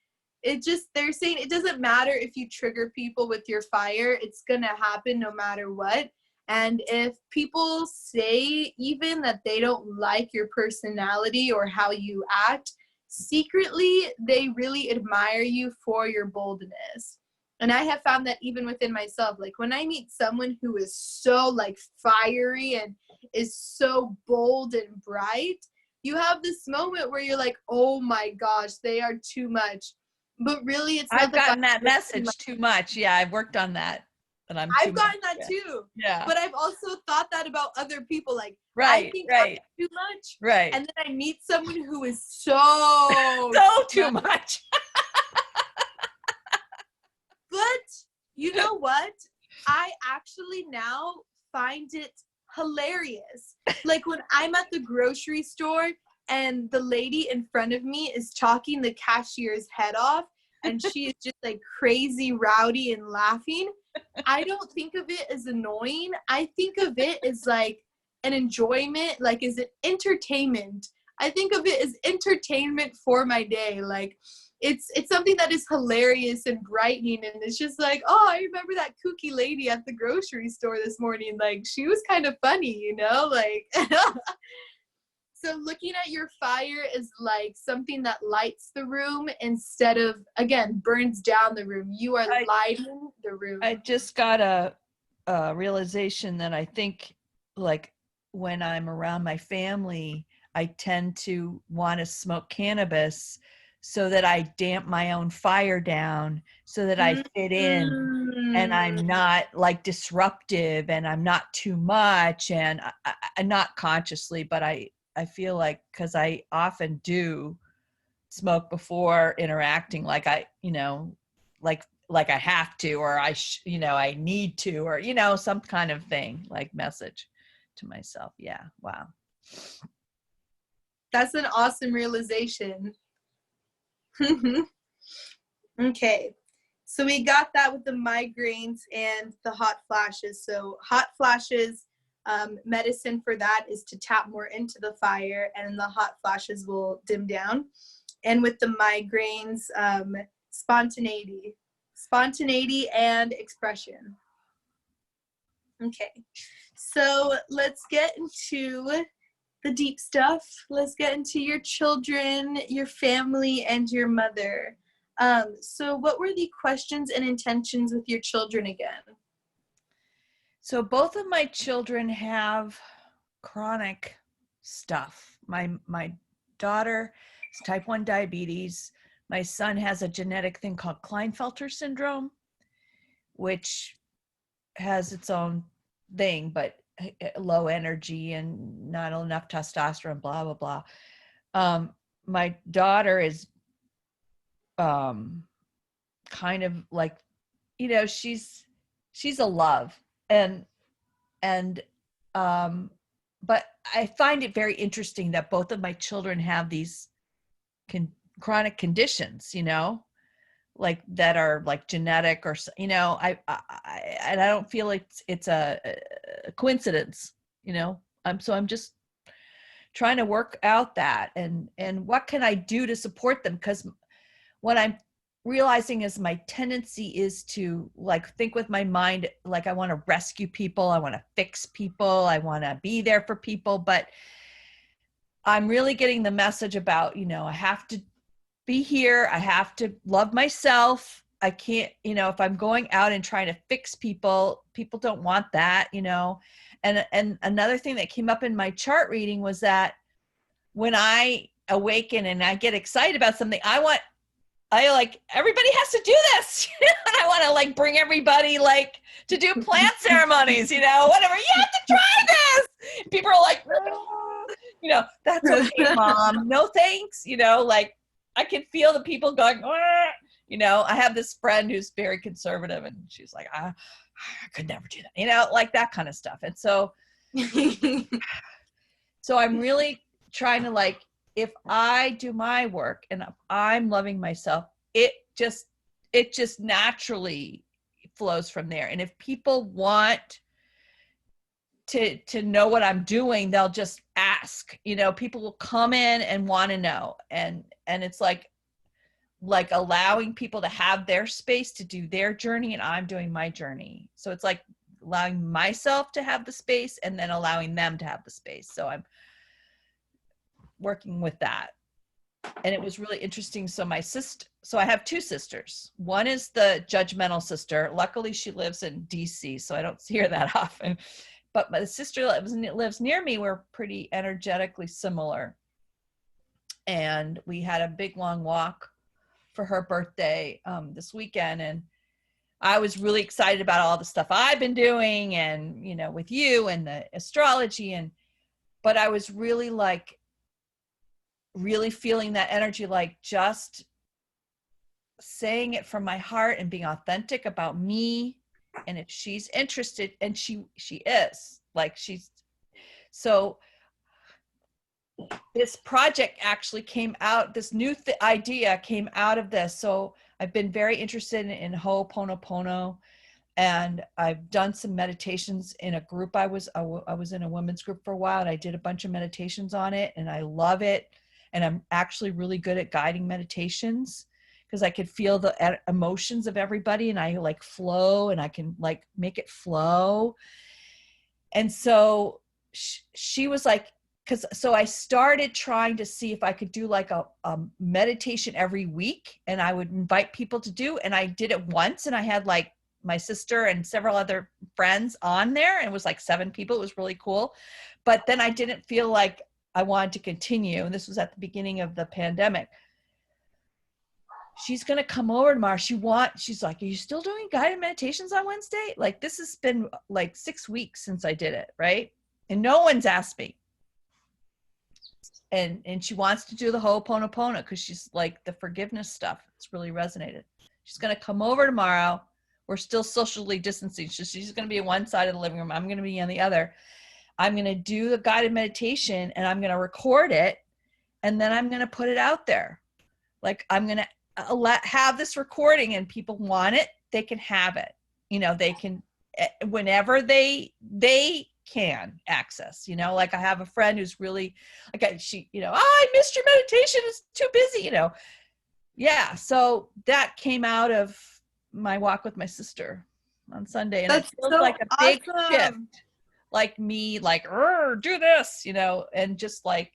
it just, they're saying it doesn't matter if you trigger people with your fire, it's gonna happen no matter what. And if people say even that they don't like your personality or how you act, secretly they really admire you for your boldness. And I have found that even within myself, like when I meet someone who is so like fiery and is so bold and bright, you have this moment where you're like, oh my gosh, they are too much. But really, it's not I've gotten that message too much. Yeah, I've worked on that. And I'm I've gotten that too. Yeah. But I've also thought that about other people. Like, right, I think right, I'm too much. right. And then I meet someone who is so too much. But you know what? I actually now find it hilarious. Like when I'm at the grocery store and the lady in front of me is talking the cashier's head off, and she is just like crazy rowdy and laughing, I don't think of it as annoying. I think of it as like an enjoyment, like as an entertainment. I think of it as entertainment for my day. Like it's something that is hilarious and brightening, and it's just like, oh, I remember that kooky lady at the grocery store this morning. Like she was kind of funny, you know, like so looking at your fire is like something that lights the room instead of, again, burns down the room. You are lighting the room. I just got a realization that I think like when I'm around my family, I tend to want to smoke cannabis so that I damp my own fire down, so that I fit in and I'm not like disruptive and I'm not too much, and I not consciously, but I feel like, because I often do smoke before interacting, like I, like I have to, or I need to, or, some kind of thing, like message to myself. Yeah. Wow. That's an awesome realization. Okay. So we got that with the migraines and the hot flashes. So hot flashes, medicine for that is to tap more into the fire, and the hot flashes will dim down. And with the migraines, spontaneity and expression. Okay, so let's get into the deep stuff. Let's get into your children, your family, and your mother. So what were the questions and intentions with your children again? So both of my children have chronic stuff. My daughter has type 1 diabetes. My son has a genetic thing called Klinefelter syndrome, which has its own thing, but low energy and not enough testosterone, blah, blah, blah. My daughter is kind of like, she's a love, and but I find it very interesting that both of my children have these chronic conditions, like that are like genetic, or I and I don't feel like it's a coincidence. I'm just trying to work out that, and what can I do to support them, because what I'm realizing is my tendency is to like think with my mind, like I want to rescue people, I want to fix people, I want to be there for people, but I'm really getting the message about, I have to be here, I have to love myself. I can't, if I'm going out and trying to fix people don't want that, and another thing that came up in my chart reading was that when I awaken and I get excited about something, I like, everybody has to do this. And I want to like bring everybody like to do plant ceremonies, whatever. You have to try this. And people are like, that's okay, Mom. No thanks. Like I can feel the people going, I have this friend who's very conservative, and she's like, I could never do that, like that kind of stuff. And so So I'm really trying to like, if I do my work and I'm loving myself, it just naturally flows from there. And if people want to know what I'm doing, they'll just ask. You know, people will come in and want to know. And it's like allowing people to have their space to do their journey, and I'm doing my journey. So it's like allowing myself to have the space and then allowing them to have the space. So I'm working with that. And it was really interesting. So I have two sisters. One is the judgmental sister. Luckily she lives in DC, so I don't see her that often. But my sister lives near me. We're pretty energetically similar. And we had a big long walk for her birthday this weekend. And I was really excited about all the stuff I've been doing and, you know, with you and the astrology. But I was really feeling that energy, like just saying it from my heart and being authentic about me. And if she's interested, and she is, like, so this project actually came out, this new idea came out of this. So I've been very interested in Ho'oponopono, and I've done some meditations in a group. I was in a women's group for a while, and I did a bunch of meditations on it, and I love it. And I'm actually really good at guiding meditations because I could feel the emotions of everybody, and I like flow, and I can like make it flow. And so she was like, so I started trying to see if I could do like a meditation every week, and I would invite people to do, and I did it once, and I had like my sister and several other friends on there, and it was like 7 people. It was really cool. But then I didn't feel like I wanted to continue. And this was at the beginning of the pandemic. She's going to come over tomorrow. She's like, are you still doing guided meditations on Wednesday? Like, this has been like 6 weeks since I did it. Right. And no one's asked me. And she wants to do the Ho'oponopono because she's like the forgiveness stuff. It's really resonated. She's going to come over tomorrow. We're still socially distancing. So she's going to be on one side of the living room. I'm going to be on the other. I'm going to do the guided meditation, and I'm going to record it, and then I'm going to put it out there. Like, I'm going to have this recording, and people want it, they can have it. You know, they can, whenever they can access, you know, like I have a friend who's really like, you know, I missed your meditation, it's too busy, you know. Yeah. So that came out of my walk with my sister on Sunday, and That's it feels so like a big awesome. shift. Like me, like, do this, you know, and just like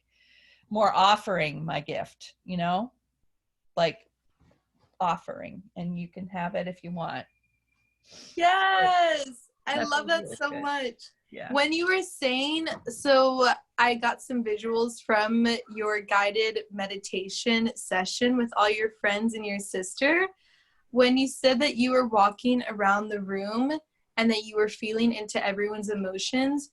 more offering my gift, you know, like offering, and you can have it if you want. Yes. I That love feels that really so good. much. Yeah. When you were saying, so I got some visuals from your guided meditation session with all your friends and your sister. When you said that you were walking around the room and that you were feeling into everyone's emotions,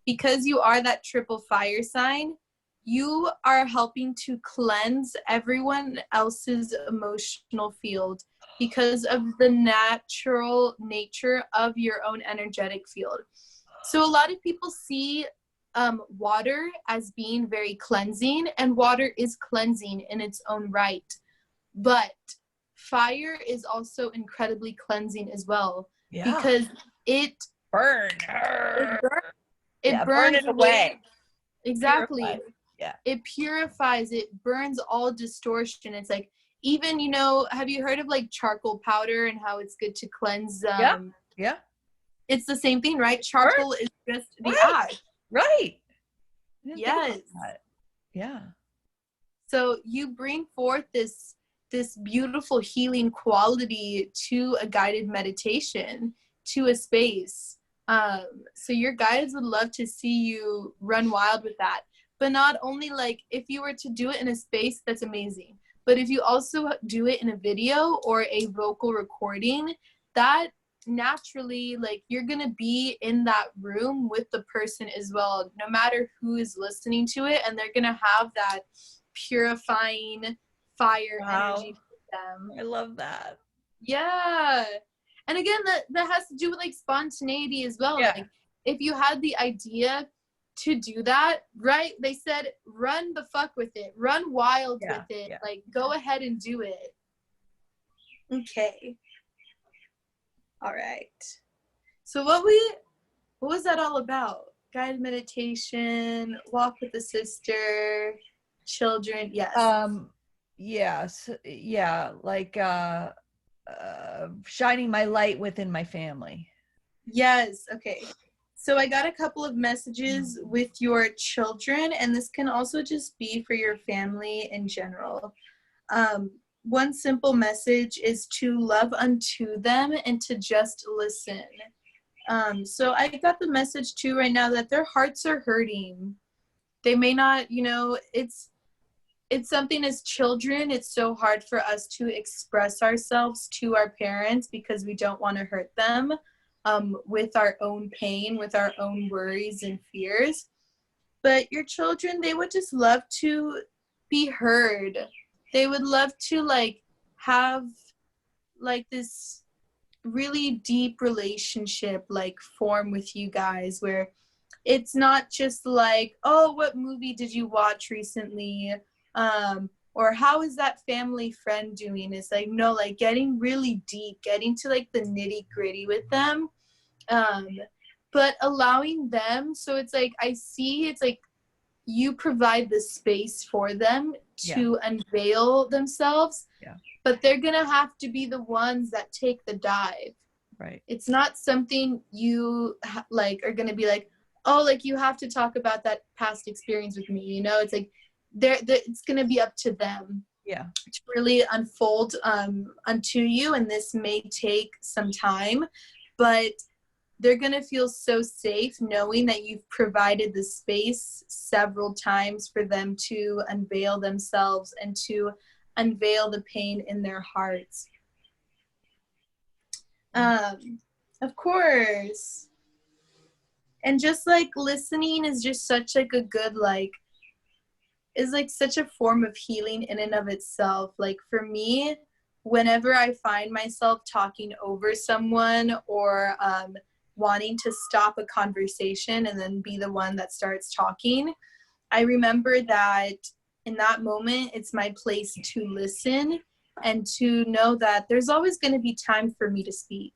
because you are that triple fire sign, you are helping to cleanse everyone else's emotional field because of the natural nature of your own energetic field. So a lot of people see water as being very cleansing, and water is cleansing in its own right. But fire is also incredibly cleansing as well, because it burn. It Burn burns it away. Exactly. Purifies. Yeah. It purifies, it burns all distortion. It's like, even, you know, have you heard of like charcoal powder and how it's good to cleanse? Yeah. It's the same thing, right? Charcoal is just the ash. Right. Yes. Yeah. So you bring forth this beautiful healing quality to a guided meditation, to a space. So your guides would love to see you run wild with that. But not only like if you were to do it in a space, that's amazing. But if you also do it in a video or a vocal recording, that naturally, like, you're gonna be in that room with the person as well, no matter who is listening to it, and they're gonna have that purifying fire energy with them. I love that. Yeah. And again, that has to do with like spontaneity as well. Yeah. Like, if you had the idea to do that, right? They said, run the fuck with it. Run wild Yeah, with it. yeah. Like, go ahead and do it. Okay. All right. So what was that all about? Guided meditation, walk with the sister, children. Yes. Yes, yeah, like shining my light within my family. Yes. Okay. So I got a couple of messages with your children, and this can also just be for your family in general. One simple message is to love unto them and to just listen. So I got the message too right now that their hearts are hurting. They may not, it's something as children, it's so hard for us to express ourselves to our parents because we don't want to hurt them, with our own pain, with our own worries and fears. But your children, they would just love to be heard. They would love to like have like this really deep relationship like form with you guys, where it's not just like, oh, what movie did you watch recently, or how is that family friend doing. It's like, no, like getting really deep, getting to like the nitty gritty with them, um but allowing them. So it's like, I see, it's like you provide the space for them Yeah, to unveil themselves, yeah, but they're gonna have to be the ones that take the dive. right. It's not something you like are gonna be like, oh, like you have to talk about that past experience with me. It's like it's gonna be up to them Yeah, to really unfold unto you, and this may take some time, but they're going to feel so safe knowing that you've provided the space several times for them to unveil themselves and to unveil the pain in their hearts. Of course. And just like listening is just such like a good, like, is like such a form of healing in and of itself. Like for me, whenever I find myself talking over someone or wanting to stop a conversation and then be the one that starts talking, I remember that in that moment, it's my place to listen and to know that there's always going to be time for me to speak.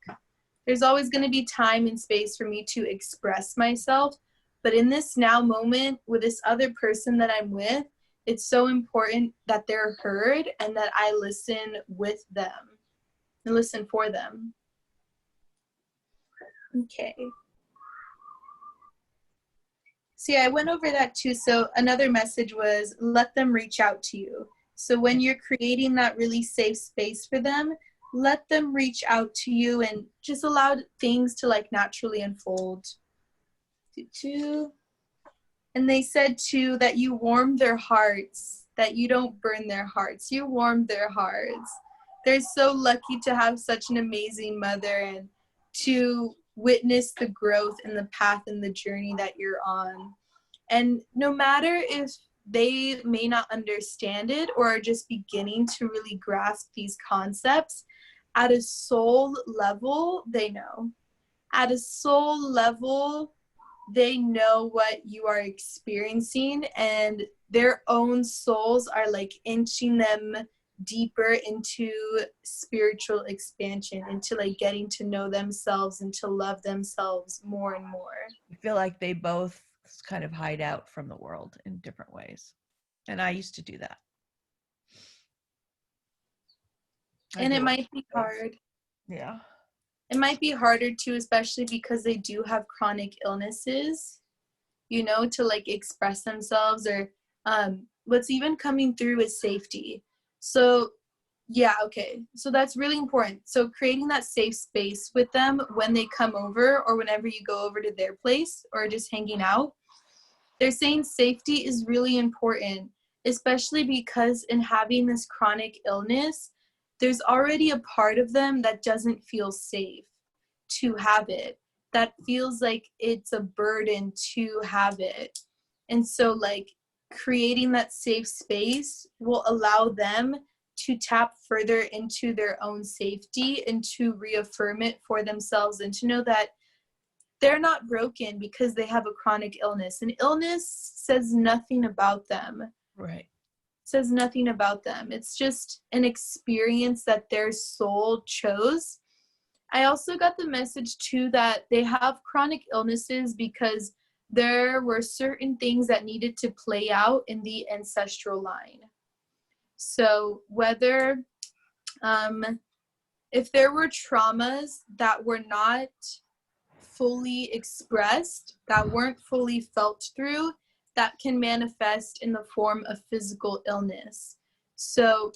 There's always going to be time and space for me to express myself. But in this now moment with this other person that I'm with, it's so important that they're heard and that I listen with them and listen for them. Okay. See, I went over that too. So another message was let them reach out to you. So when you're creating that really safe space for them, let them reach out to you and just allow things to like naturally unfold. And they said too that you warm their hearts, that you don't burn their hearts. You warm their hearts. They're so lucky to have such an amazing mother and to witness the growth and the path and the journey that you're on. And no matter if they may not understand it or are just beginning to really grasp these concepts, at a soul level, they know. At a soul level, they know what you are experiencing, and their own souls are like inching them deeper into spiritual expansion, into like getting to know themselves and to love themselves more and more. I feel like they both kind of hide out from the world in different ways. And I used to do that. And it might be hard. Yeah. It might be harder too, especially because they do have chronic illnesses, to like express themselves, or what's even coming through is safety. So yeah, okay. So that's really important. So creating that safe space with them when they come over or whenever you go over to their place or just hanging out, they're saying safety is really important, especially because in having this chronic illness, there's already a part of them that doesn't feel safe to have it, that feels like it's a burden to have it. And so like creating that safe space will allow them to tap further into their own safety and to reaffirm it for themselves and to know that they're not broken because they have a chronic illness. An illness says nothing about them. Right. Says nothing about them. It's just an experience that their soul chose. I also got the message too that they have chronic illnesses because there were certain things that needed to play out in the ancestral line. So whether if there were traumas that were not fully expressed, that weren't fully felt through, that can manifest in the form of physical illness. So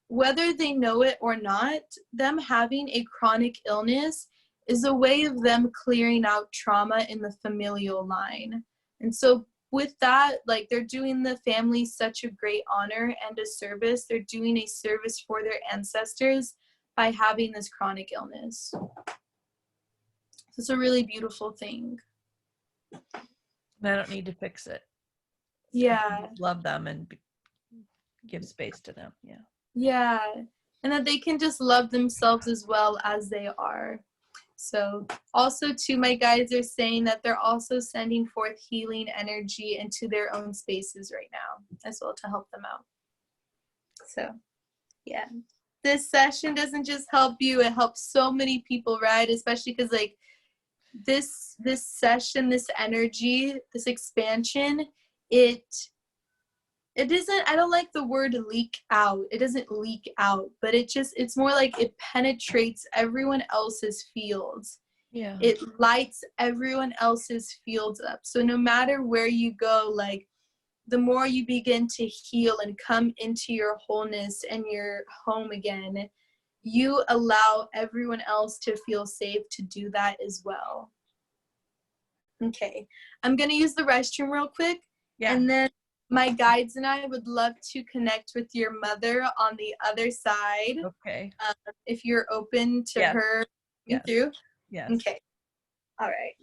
whether they know it or not, them having a chronic illness is a way of them clearing out trauma in the familial line. And so with that, like, they're doing the family such a great honor and a service. They're doing a service for their ancestors by having this chronic illness. It's a really beautiful thing. I don't need to fix it. Yeah. Love them and give space to them. Yeah. Yeah. And that they can just love themselves as well as they are. So also too, my guides are saying that they're also sending forth healing energy into their own spaces right now as well to help them out. So yeah, this session doesn't just help you, it helps so many people, right? Especially because like this session, this energy, this expansion, it isn't, I don't like the word leak out. It doesn't leak out, but it's more like it penetrates everyone else's fields. Yeah. It lights everyone else's fields up. So no matter where you go, like the more you begin to heal and come into your wholeness and your home again, you allow everyone else to feel safe to do that as well. Okay, I'm going to use the restroom real quick. Yeah. And then my guides and I would love to connect with your mother on the other side. Okay. If you're open to her coming through. Yes. Okay. All right.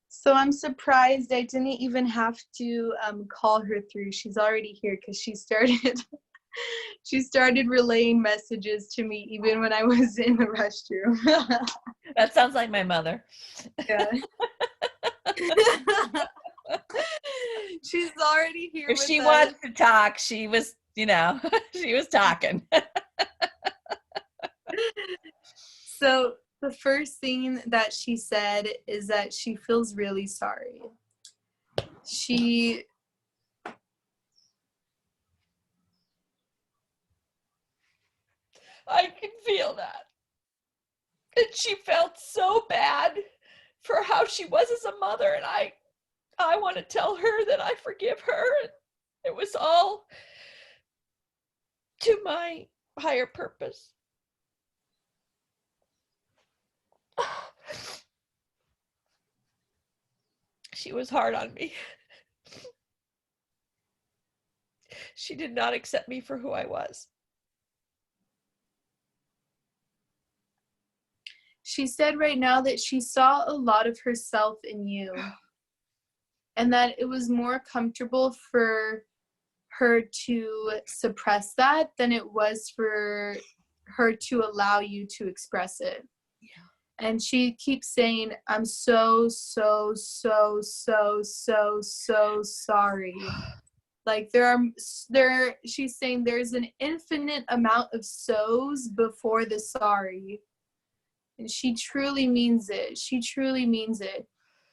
So I'm surprised I didn't even have to call her through. She's already here because she started relaying messages to me even when I was in the restroom. That sounds like my mother. Yeah. She's already here. If she wants to talk, she was, she was talking. So the first thing that she said is that she feels really sorry. I can feel that. And she felt so bad for how she was as a mother, and I want to tell her that I forgive her. And it was all to my higher purpose. She was hard on me. She did not accept me for who I was. She said right now that she saw a lot of herself in you. and that it was more comfortable for her to suppress that than it was for her to allow you to express it. Yeah. And she keeps saying, I'm so sorry. Like she's saying there's an infinite amount of so's before the sorry. And she truly means it. She truly means it.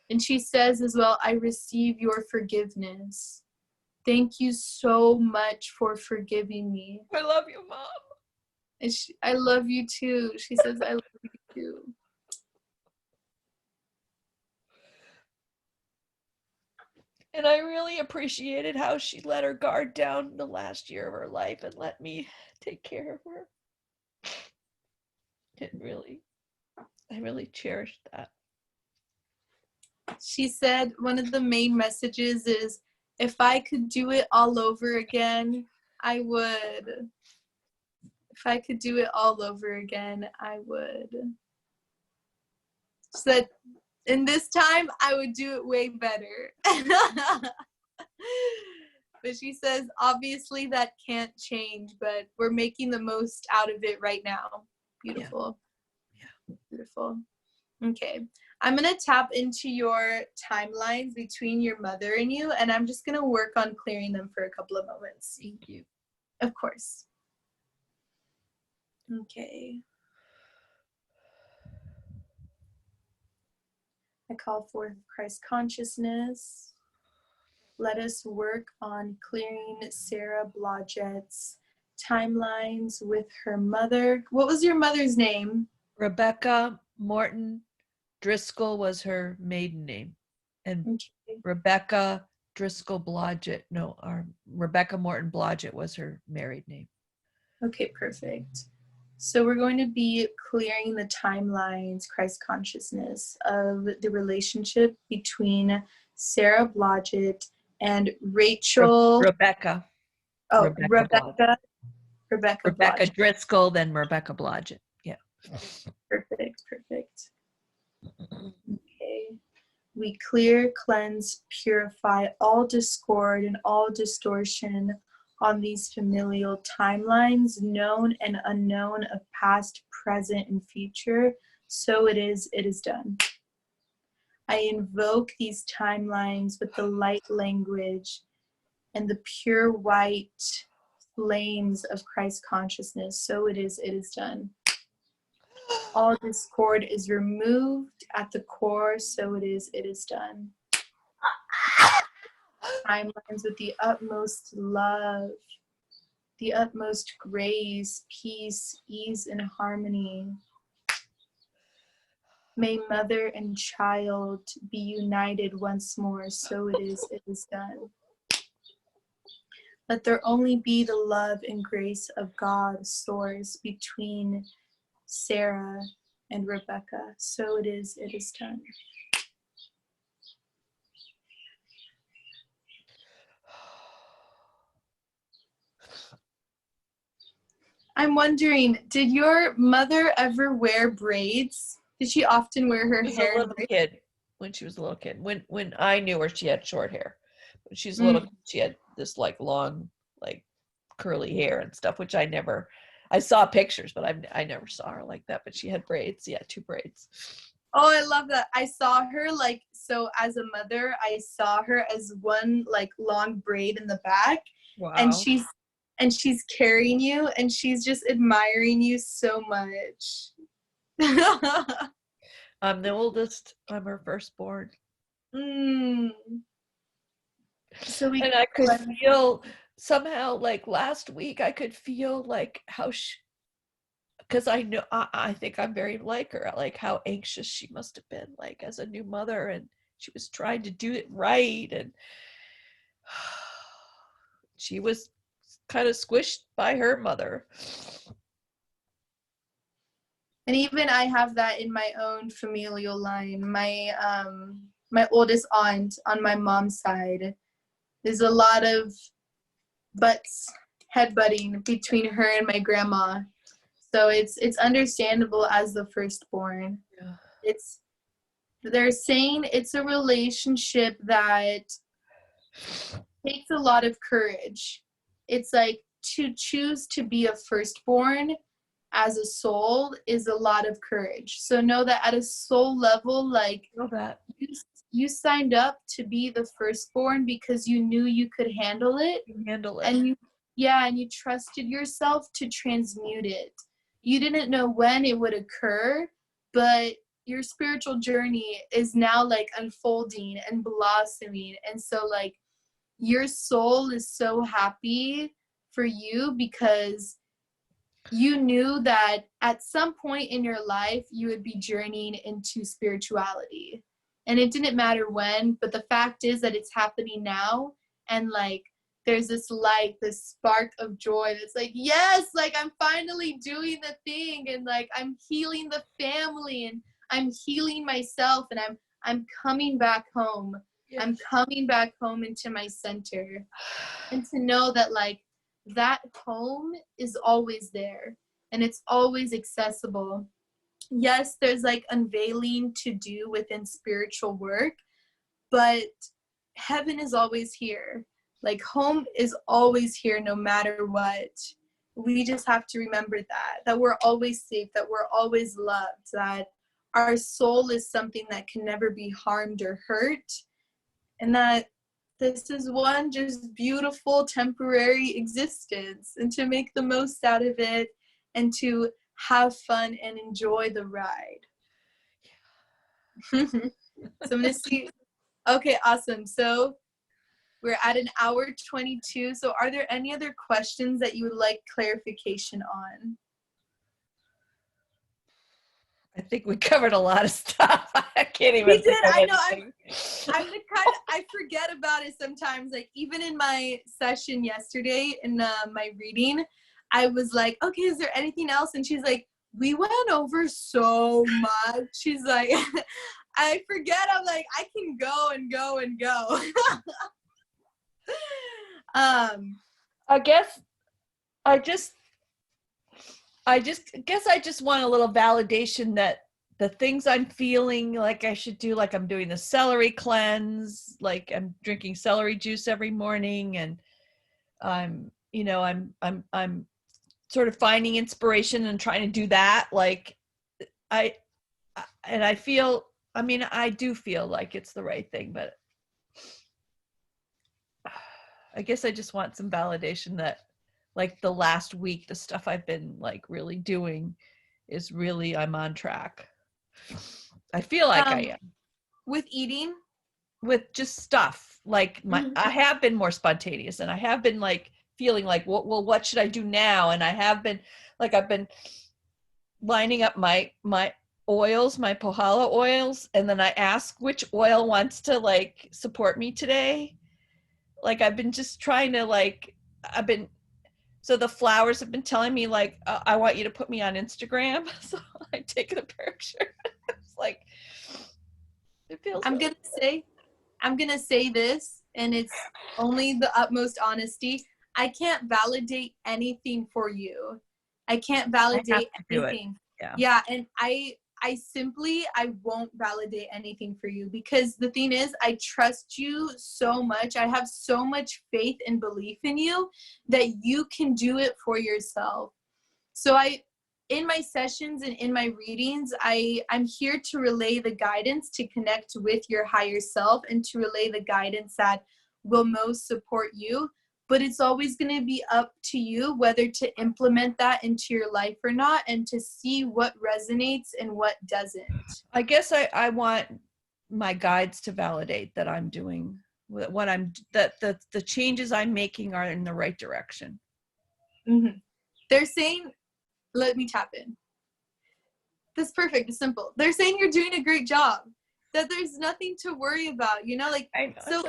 And she says as well, I receive your forgiveness. Thank you so much for forgiving me. I love you, Mom. And I love you too. She says, I love you too. And I really appreciated how she let her guard down the last year of her life and let me take care of her. I really cherished that. She said one of the main messages is, if I could do it all over again, I would. If I could do it all over again, I would. She said, in this time, I would do it way better. But she says, obviously that can't change, but we're making the most out of it right now. Beautiful. Yeah. Beautiful. Okay. I'm going to tap into your timelines between your mother and you, and I'm just going to work on clearing them for a couple of moments. Thank you. Of course. Okay. I call forth Christ consciousness. Let us work on clearing Sarah Blodgett's timelines with her mother. What was your mother's name? Rebecca Morton Driscoll was her maiden name. And okay. Rebecca Driscoll Blodgett, Rebecca Morton Blodgett was her married name. Okay, perfect. So we're going to be clearing the timelines, Christ consciousness, of the relationship between Sarah Blodgett and Rachel. Rebecca. Oh, Rebecca Blodgett. Driscoll, then Rebecca Blodgett. Yeah. Perfect. Okay. We clear, cleanse, purify all discord and all distortion on these familial timelines, known and unknown, of past, present, and future. So it is done. I invoke these timelines with the light language and the pure white flames of Christ consciousness. So it is done. All discord is removed at the core. So it is done. Timelines with the utmost love, the utmost grace, peace, ease, and harmony. May mother and child be united once more. So it is done. Let there only be the love and grace of God source between Sarah and Rebecca. So it is done. I'm wondering, did your mother ever wear braids? Did she often wear her hair? When she was a little kid. When I knew her, she had short hair. When she was a little kid, she had this like long, like curly hair and stuff, which I saw pictures, but I never saw her like that. But she had braids. Yeah, 2 braids. Oh, I love that. I saw her so as a mother, I saw her as one like long braid in the back. Wow. And she's carrying you, and she's just admiring you so much. I'm the oldest. I'm her firstborn. So I could feel somehow, like last week, I could feel like how because I think I'm very like her, like how anxious she must have been, like as a new mother, and she was trying to do it right, and she was kind of squished by her mother. And even I have that in my own familial line. My oldest aunt on my mom's side, there's a lot of headbutting between her and my grandma. So it's understandable as the firstborn. Yeah. They're saying it's a relationship that takes a lot of courage. It's like to choose to be a firstborn as a soul is a lot of courage. So know that at a soul level, like you, you signed up to be the firstborn because you knew you could handle it. And you trusted yourself to transmute it. You didn't know when it would occur, but your spiritual journey is now like unfolding and blossoming. And so like your soul is so happy for you because you knew that at some point in your life you would be journeying into spirituality. And it didn't matter when, but the fact is that it's happening now. And like there's this light, this spark of joy that's like, yes, like I'm finally doing the thing, and like I'm healing the family, and I'm healing myself, and I'm coming back home. Yes. I'm coming back home into my center. And to know that like that home is always there and it's always accessible. Yes, there's like unveiling to do within spiritual work, but heaven is always here. Like home is always here no matter what. We just have to remember that we're always safe, that we're always loved, that our soul is something that can never be harmed or hurt, and that this is one just beautiful temporary existence, and to make the most out of it and to have fun and enjoy the ride. So I'm going to see. Okay, awesome. So we're at an hour 22. So are there any other questions that you would like clarification on? I think we covered a lot of stuff. I can't even. We did. I know. I'm the kind of, I forget about it sometimes. Like even in my session yesterday in my reading, I was like, okay, is there anything else? And she's like, we went over so much. She's like, I forget. I'm like, I can go and go and go. I guess I just want a little validation that the things I'm feeling like I should do, like I'm doing the celery cleanse, like I'm drinking celery juice every morning, and I'm sort of finding inspiration and trying to do that. Like I do feel like it's the right thing, but I guess I just want some validation that like the last week, the stuff I've been like really doing is really, I'm on track. I feel like I am. With eating? With just stuff. Like I have been more spontaneous, and I have been like feeling like, well, what should I do now? And I have been like, I've been lining up my oils, my Pohala oils. And then I ask which oil wants to like support me today. Like I've been just trying to like, so the flowers have been telling me like, I want you to put me on Instagram. So I take a picture. It's like, it feels I'm gonna say this, and it's only the utmost honesty. I can't validate anything for you. I can't validate anything. Yeah. And I won't validate anything for you, because the thing is, I trust you so much. I have so much faith and belief in you that you can do it for yourself. So in my sessions and in my readings, I'm here to relay the guidance to connect with your higher self and to relay the guidance that will most support you. But it's always going to be up to you whether to implement that into your life or not, and to see what resonates and what doesn't. I guess I want my guides to validate that I'm doing what that the changes I'm making are in the right direction. Mm-hmm. They're saying, let me tap in. That's perfect. It's simple. They're saying you're doing a great job, that there's nothing to worry about, you know, like, I know, so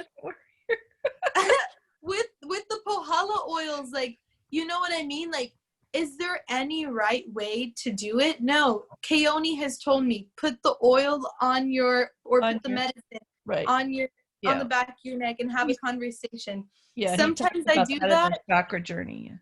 with the Pohala oils, like, you know what I mean? Like, is there any right way to do it? No. Keone has told me, put the oil on your, or put the medicine on your, on the back of your neck, and have a conversation. Yeah. Sometimes I do that. Chakra journey.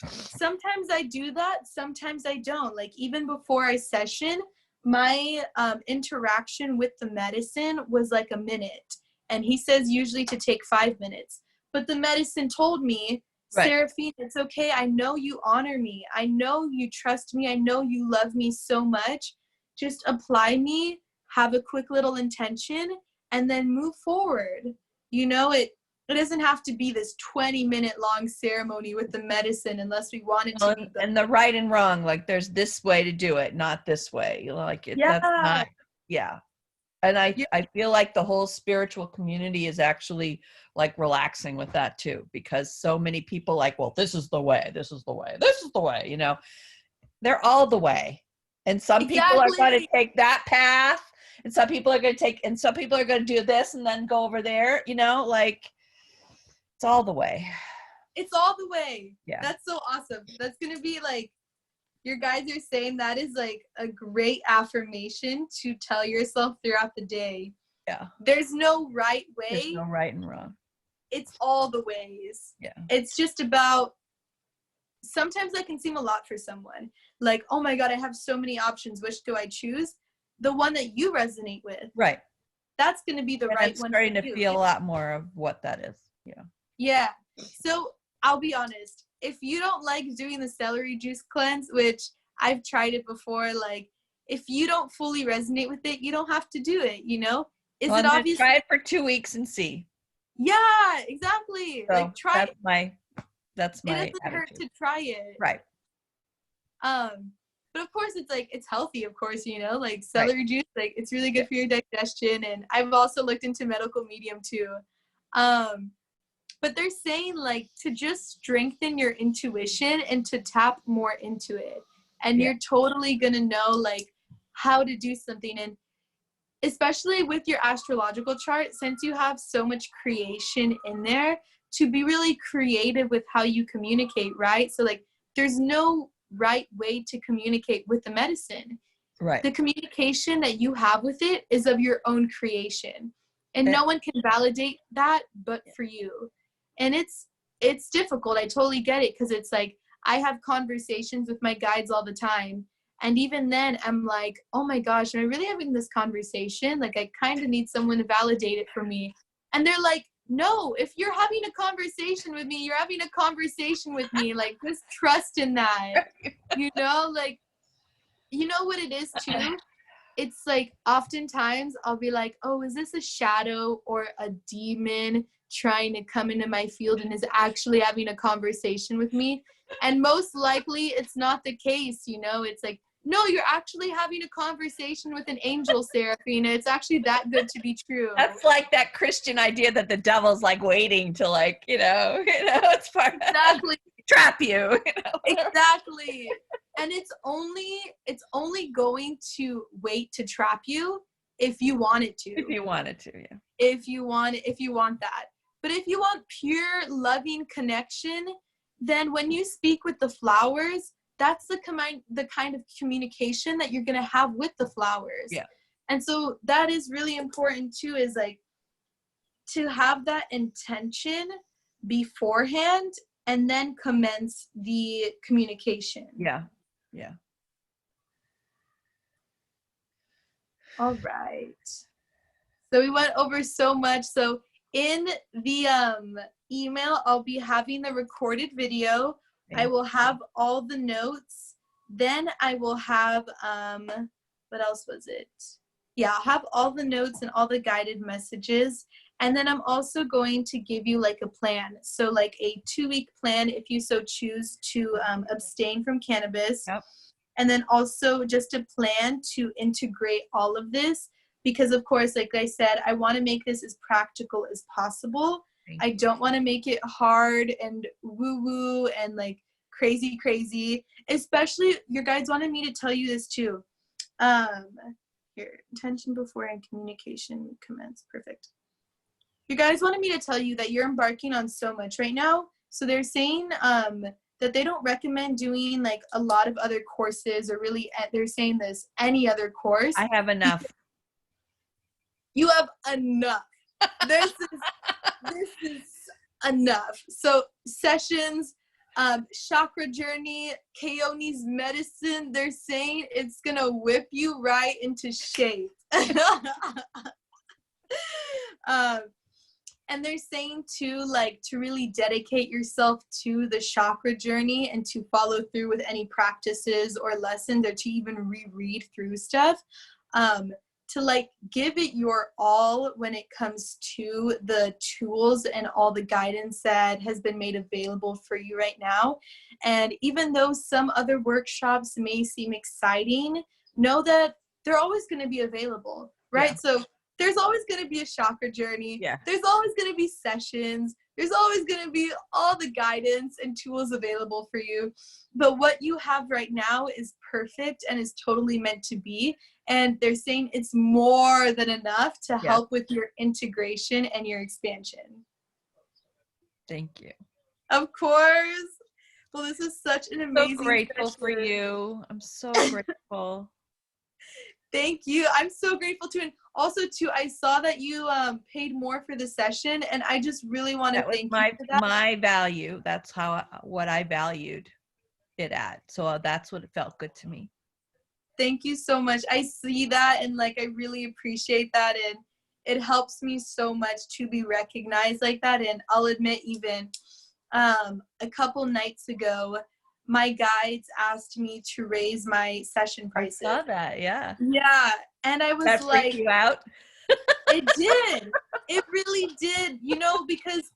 Sometimes I do that. Sometimes I don't. Like even before I session, my interaction with the medicine was like a minute. And he says usually to take 5 minutes. But the medicine told me, Right. Seraphina, it's okay. I know you honor me. I know you trust me. I know you love me so much. Just apply me, have a quick little intention, and then move forward. You know, it doesn't have to be this 20-minute long ceremony with the medicine unless we want it to be. And the right and wrong, like there's this way to do it, not this way. You know, like it, Yeah. that's not, yeah. And I feel like the whole spiritual community is actually like relaxing with that too, because so many people like, well, this is the way, this is the way, this is the way, you know, they're all the way. And some people are going to take that path, and some people are going to take, and some people are going to do this and then go over there, you know, like it's all the way. It's all the way. Yeah. That's so awesome. That's going to be like, your guys are saying that is like a great affirmation to tell yourself throughout the day. Yeah. There's no right way. There's no right and wrong. It's all the ways. Yeah. It's just about, sometimes that can seem a lot for someone. Like, oh my God, I have so many options. Which do I choose? The one that you resonate with. Right. That's going to be the right one. I'm starting to feel a lot more of what that is. Yeah. Yeah. So I'll be honest. If you don't like doing the celery juice cleanse, which I've tried it before, like if you don't fully resonate with it, you don't have to do it, you know? Is it obvious? Try it for 2 weeks and see. Yeah, exactly. So like try that's my it doesn't attitude. hurt to try it. Right. But of course it's like it's healthy, of course, you know, like celery juice, like it's really good for your digestion. And I've also looked into medical medium too. But they're saying like to just strengthen your intuition and to tap more into it. And you're totally going to know like how to do something. And especially with your astrological chart, since you have so much creation in there, to be really creative with how you communicate, right? So like there's no right way to communicate with the medicine. Right. The communication that you have with it is of your own creation. And no one can validate that but for you. And it's difficult. I totally get it, because it's like I have conversations with my guides all the time. And even then I'm like, oh my gosh, am I really having this conversation? Like I kind of need someone to validate it for me. And they're like, no, if you're having a conversation with me, you're having a conversation with me. Like just trust in that, you know, like, you know what it is too? It's like oftentimes I'll be like, oh, is this a shadow or a demon trying to come into my field and is actually having a conversation with me? And most likely it's not the case, you know. It's like, no, you're actually having a conversation with an angel, Seraphina. It's actually that good to be true. That's like that Christian idea that the devil's like waiting to like, you know, it's part exactly trap you. You know? Exactly. And it's only going to wait to trap you if you want it to. If you want it to, yeah. If you want that. But if you want pure loving connection, then when you speak with the flowers, that's the kind of communication that you're going to have with the flowers. Yeah. And so that is really important too, is like to have that intention beforehand and then commence the communication. Yeah. Yeah. All right. So we went over so much. So in the email, I'll be having the recorded video. I will have all the notes. Then I will have, what else was it? Yeah, I'll have all the notes and all the guided messages. And then I'm also going to give you like a plan. So like a 2-week plan if you so choose to abstain from cannabis. Yep. And then also just a plan to integrate all of this. Because of course, like I said, I want to make this as practical as possible. I don't want to make it hard and woo-woo and like crazy. Especially, your guides wanted me to tell you this too. Here, intention before and communication commence. Perfect. You guys wanted me to tell you that you're embarking on so much right now. So they're saying that they don't recommend doing like a lot of other courses, or really, they're saying this, any other course. I have enough. You have enough. This is enough. So sessions, Chakra journey, Keone's medicine. They're saying it's gonna whip you right into shape. And they're saying too, like, to really dedicate yourself to the chakra journey and to follow through with any practices or lessons, or to even reread through stuff, to like give it your all when it comes to the tools and all the guidance that has been made available for you right now. And even though some other workshops may seem exciting, know that they're always going to be available, right? Yeah. So there's always going to be a chakra journey. Yeah. There's always going to be sessions. There's always going to be all the guidance and tools available for you. But what you have right now is perfect and is totally meant to be. And they're saying it's more than enough to help with your integration and your expansion. Thank you. Of course. Well, this is such an amazing So grateful session. For you. I'm so grateful. Thank you. I'm so grateful too. And also too, I saw that you paid more for the session, and I just really want to thank you for that. My value. That's what I valued it at. So that's what it felt good to me. Thank you so much. I see that, and like I really appreciate that, and it helps me so much to be recognized like that. And I'll admit, even a couple nights ago, my guides asked me to raise my session prices. I saw that, yeah. Yeah, and I was that like, freak you out? It did. It really did. You know, because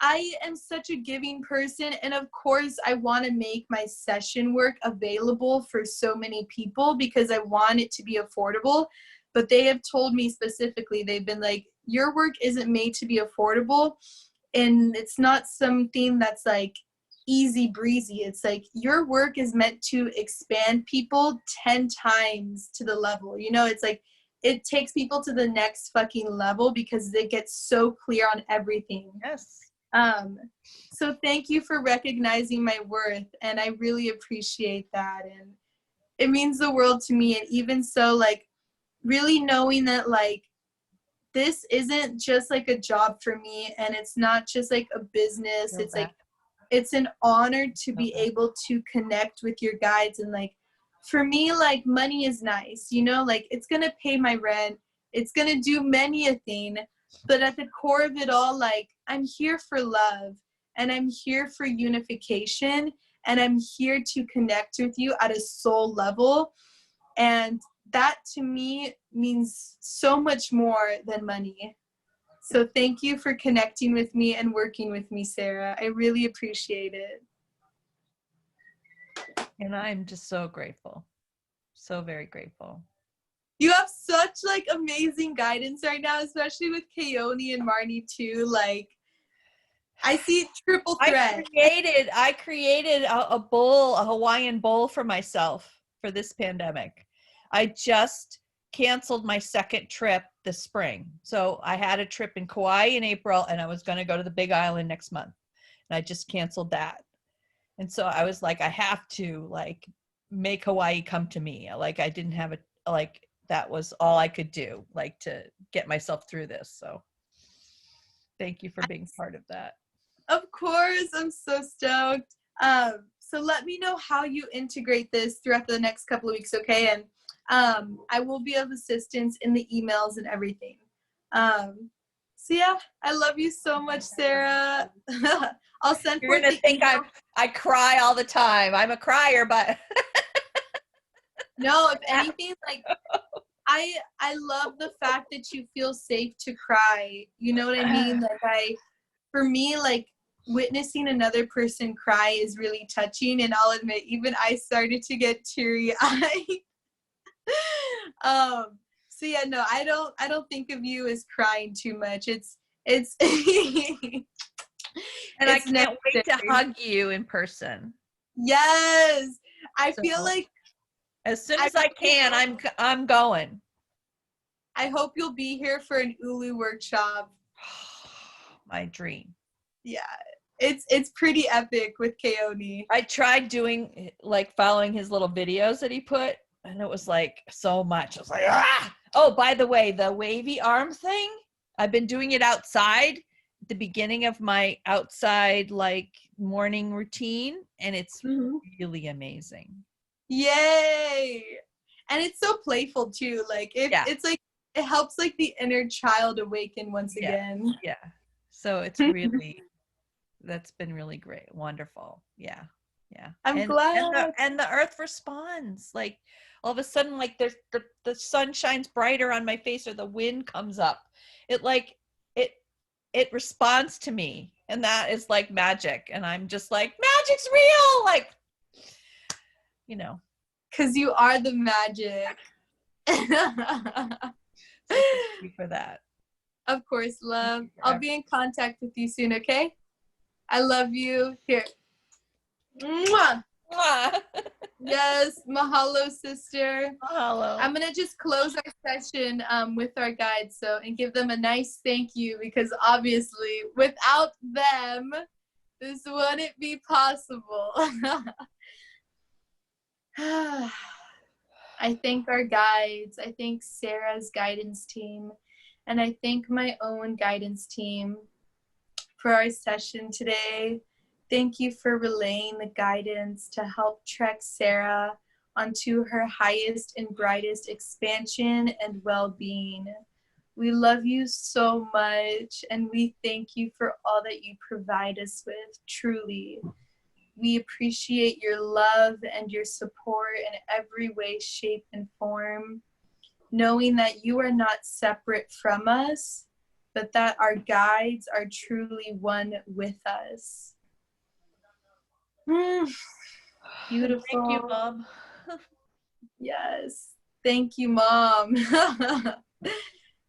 I am such a giving person, and of course I want to make my session work available for so many people because I want it to be affordable. But they have told me specifically, they've been like, your work isn't made to be affordable, and it's not something that's like easy breezy. It's like your work is meant to expand people 10 times to the level. You know, it's like it takes people to the next fucking level because they get so clear on everything. Yes. So thank you for recognizing my worth, and I really appreciate that, and it means the world to me. And even so, like, really knowing that like this isn't just like a job for me, and it's not just like a business. It's like it's an honor to be able to connect with your guides. And like for me, like money is nice, you know, like it's gonna pay my rent, it's gonna do many a thing, but at the core of it all, like I'm here for love, and I'm here for unification, and I'm here to connect with you at a soul level. And that to me means so much more than money. So thank you for connecting with me and working with me, Sarah. I really appreciate it. And I'm just so grateful. So very grateful. You have such like amazing guidance right now, especially with Keone and Marnie too. Like I see triple threat. I created a bowl, a Hawaiian bowl for myself for this pandemic. I just canceled my second trip this spring. So I had a trip in Kauai in April, and I was going to go to the Big Island next month, and I just canceled that. And so I was like, I have to like make Hawaii come to me. Like I didn't have that was all I could do, like to get myself through this. So thank you for being part of that. Of course, I'm so stoked. So let me know how you integrate this throughout the next couple of weeks, okay? And I will be of assistance in the emails and everything. So yeah, I love you so much, Sarah. I'll send. You're gonna think I cry all the time. I'm a crier, but no. If anything, like I love the fact that you feel safe to cry. You know what I mean? Like for me, like witnessing another person cry is really touching, and I'll admit, even I started to get teary-eyed. So yeah, no, I don't think of you as crying too much. It's and I can't wait to hug you in person. Yes, I feel like as soon as I can, I'm going. I hope you'll be here for an Ulu workshop. My dream. Yeah, it's pretty epic with Keone. I tried doing like following his little videos that he put, and it was like so much. I was like, ah! Oh, by the way, the wavy arm thing, I've been doing it outside. the beginning of my outside like morning routine, and it's really amazing. Yay! And it's so playful too. Like it's like it helps like the inner child awaken once again. Yeah. So it's really that's been really great. Wonderful. Yeah. I'm glad. And the earth responds. Like all of a sudden, like there's the sun shines brighter on my face, or the wind comes up. It like it responds to me, and that is like magic. And I'm just like, magic's real, like, you know, because you are the magic. So thank you for that. Of course, love. I'll be in contact with you soon. Okay, I love you. Here. Mwah! Mwah. Yes, mahalo, sister. Mahalo. I'm gonna just close our session with our guides, and give them a nice thank you, because obviously without them, this wouldn't be possible. I thank our guides. I thank Sarah's guidance team, and I thank my own guidance team for our session today. Thank you for relaying the guidance to help trek Sarah onto her highest and brightest expansion and well-being. We love you so much, and we thank you for all that you provide us with, truly. We appreciate your love and your support in every way, shape, and form, knowing that you are not separate from us, but that our guides are truly one with us. Beautiful. Thank you, Mom. Yes. Thank you, Mom.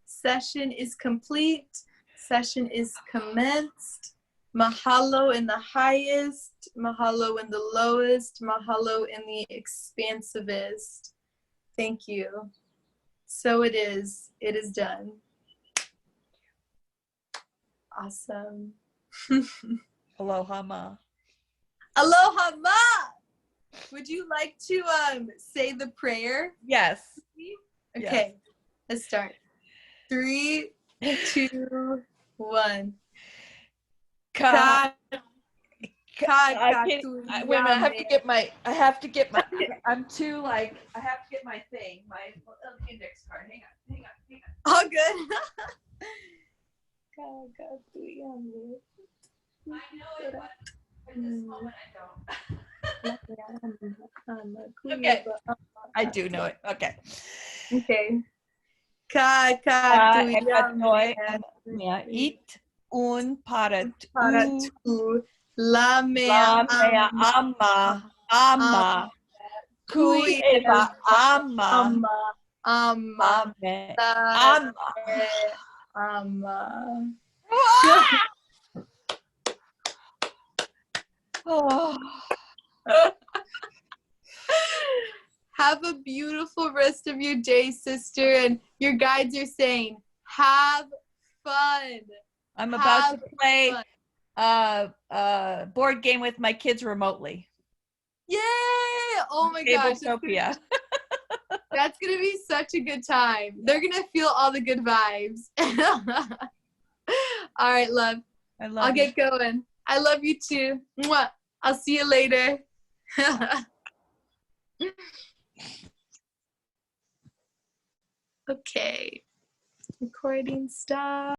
Session is complete. Session is commenced. Mahalo in the highest, mahalo in the lowest, mahalo in the expansivest. Thank you. So it is. It is done. Awesome. Aloha, Ma. Aloha, Ma! Would you like to say the prayer? Yes. Okay, let's start. 3, 2, 1. Wait a minute, I have to get my I'm too like, I have to get my thing, my index card. Hang on. All good. I know it, but at this moment I don't. Okay. I do know it. Okay. Okay. It un para tu la mea ama kui eva ama ama. Oh. Have a beautiful rest of your day, sister. And your guides are saying, have fun. I'm about to play a board game with my kids remotely. Yay! Oh my gosh. That's going to be such a good time. They're going to feel all the good vibes. All right, love. I'll get going. I love you too. Mwah. I'll see you later. Okay. Recording stop.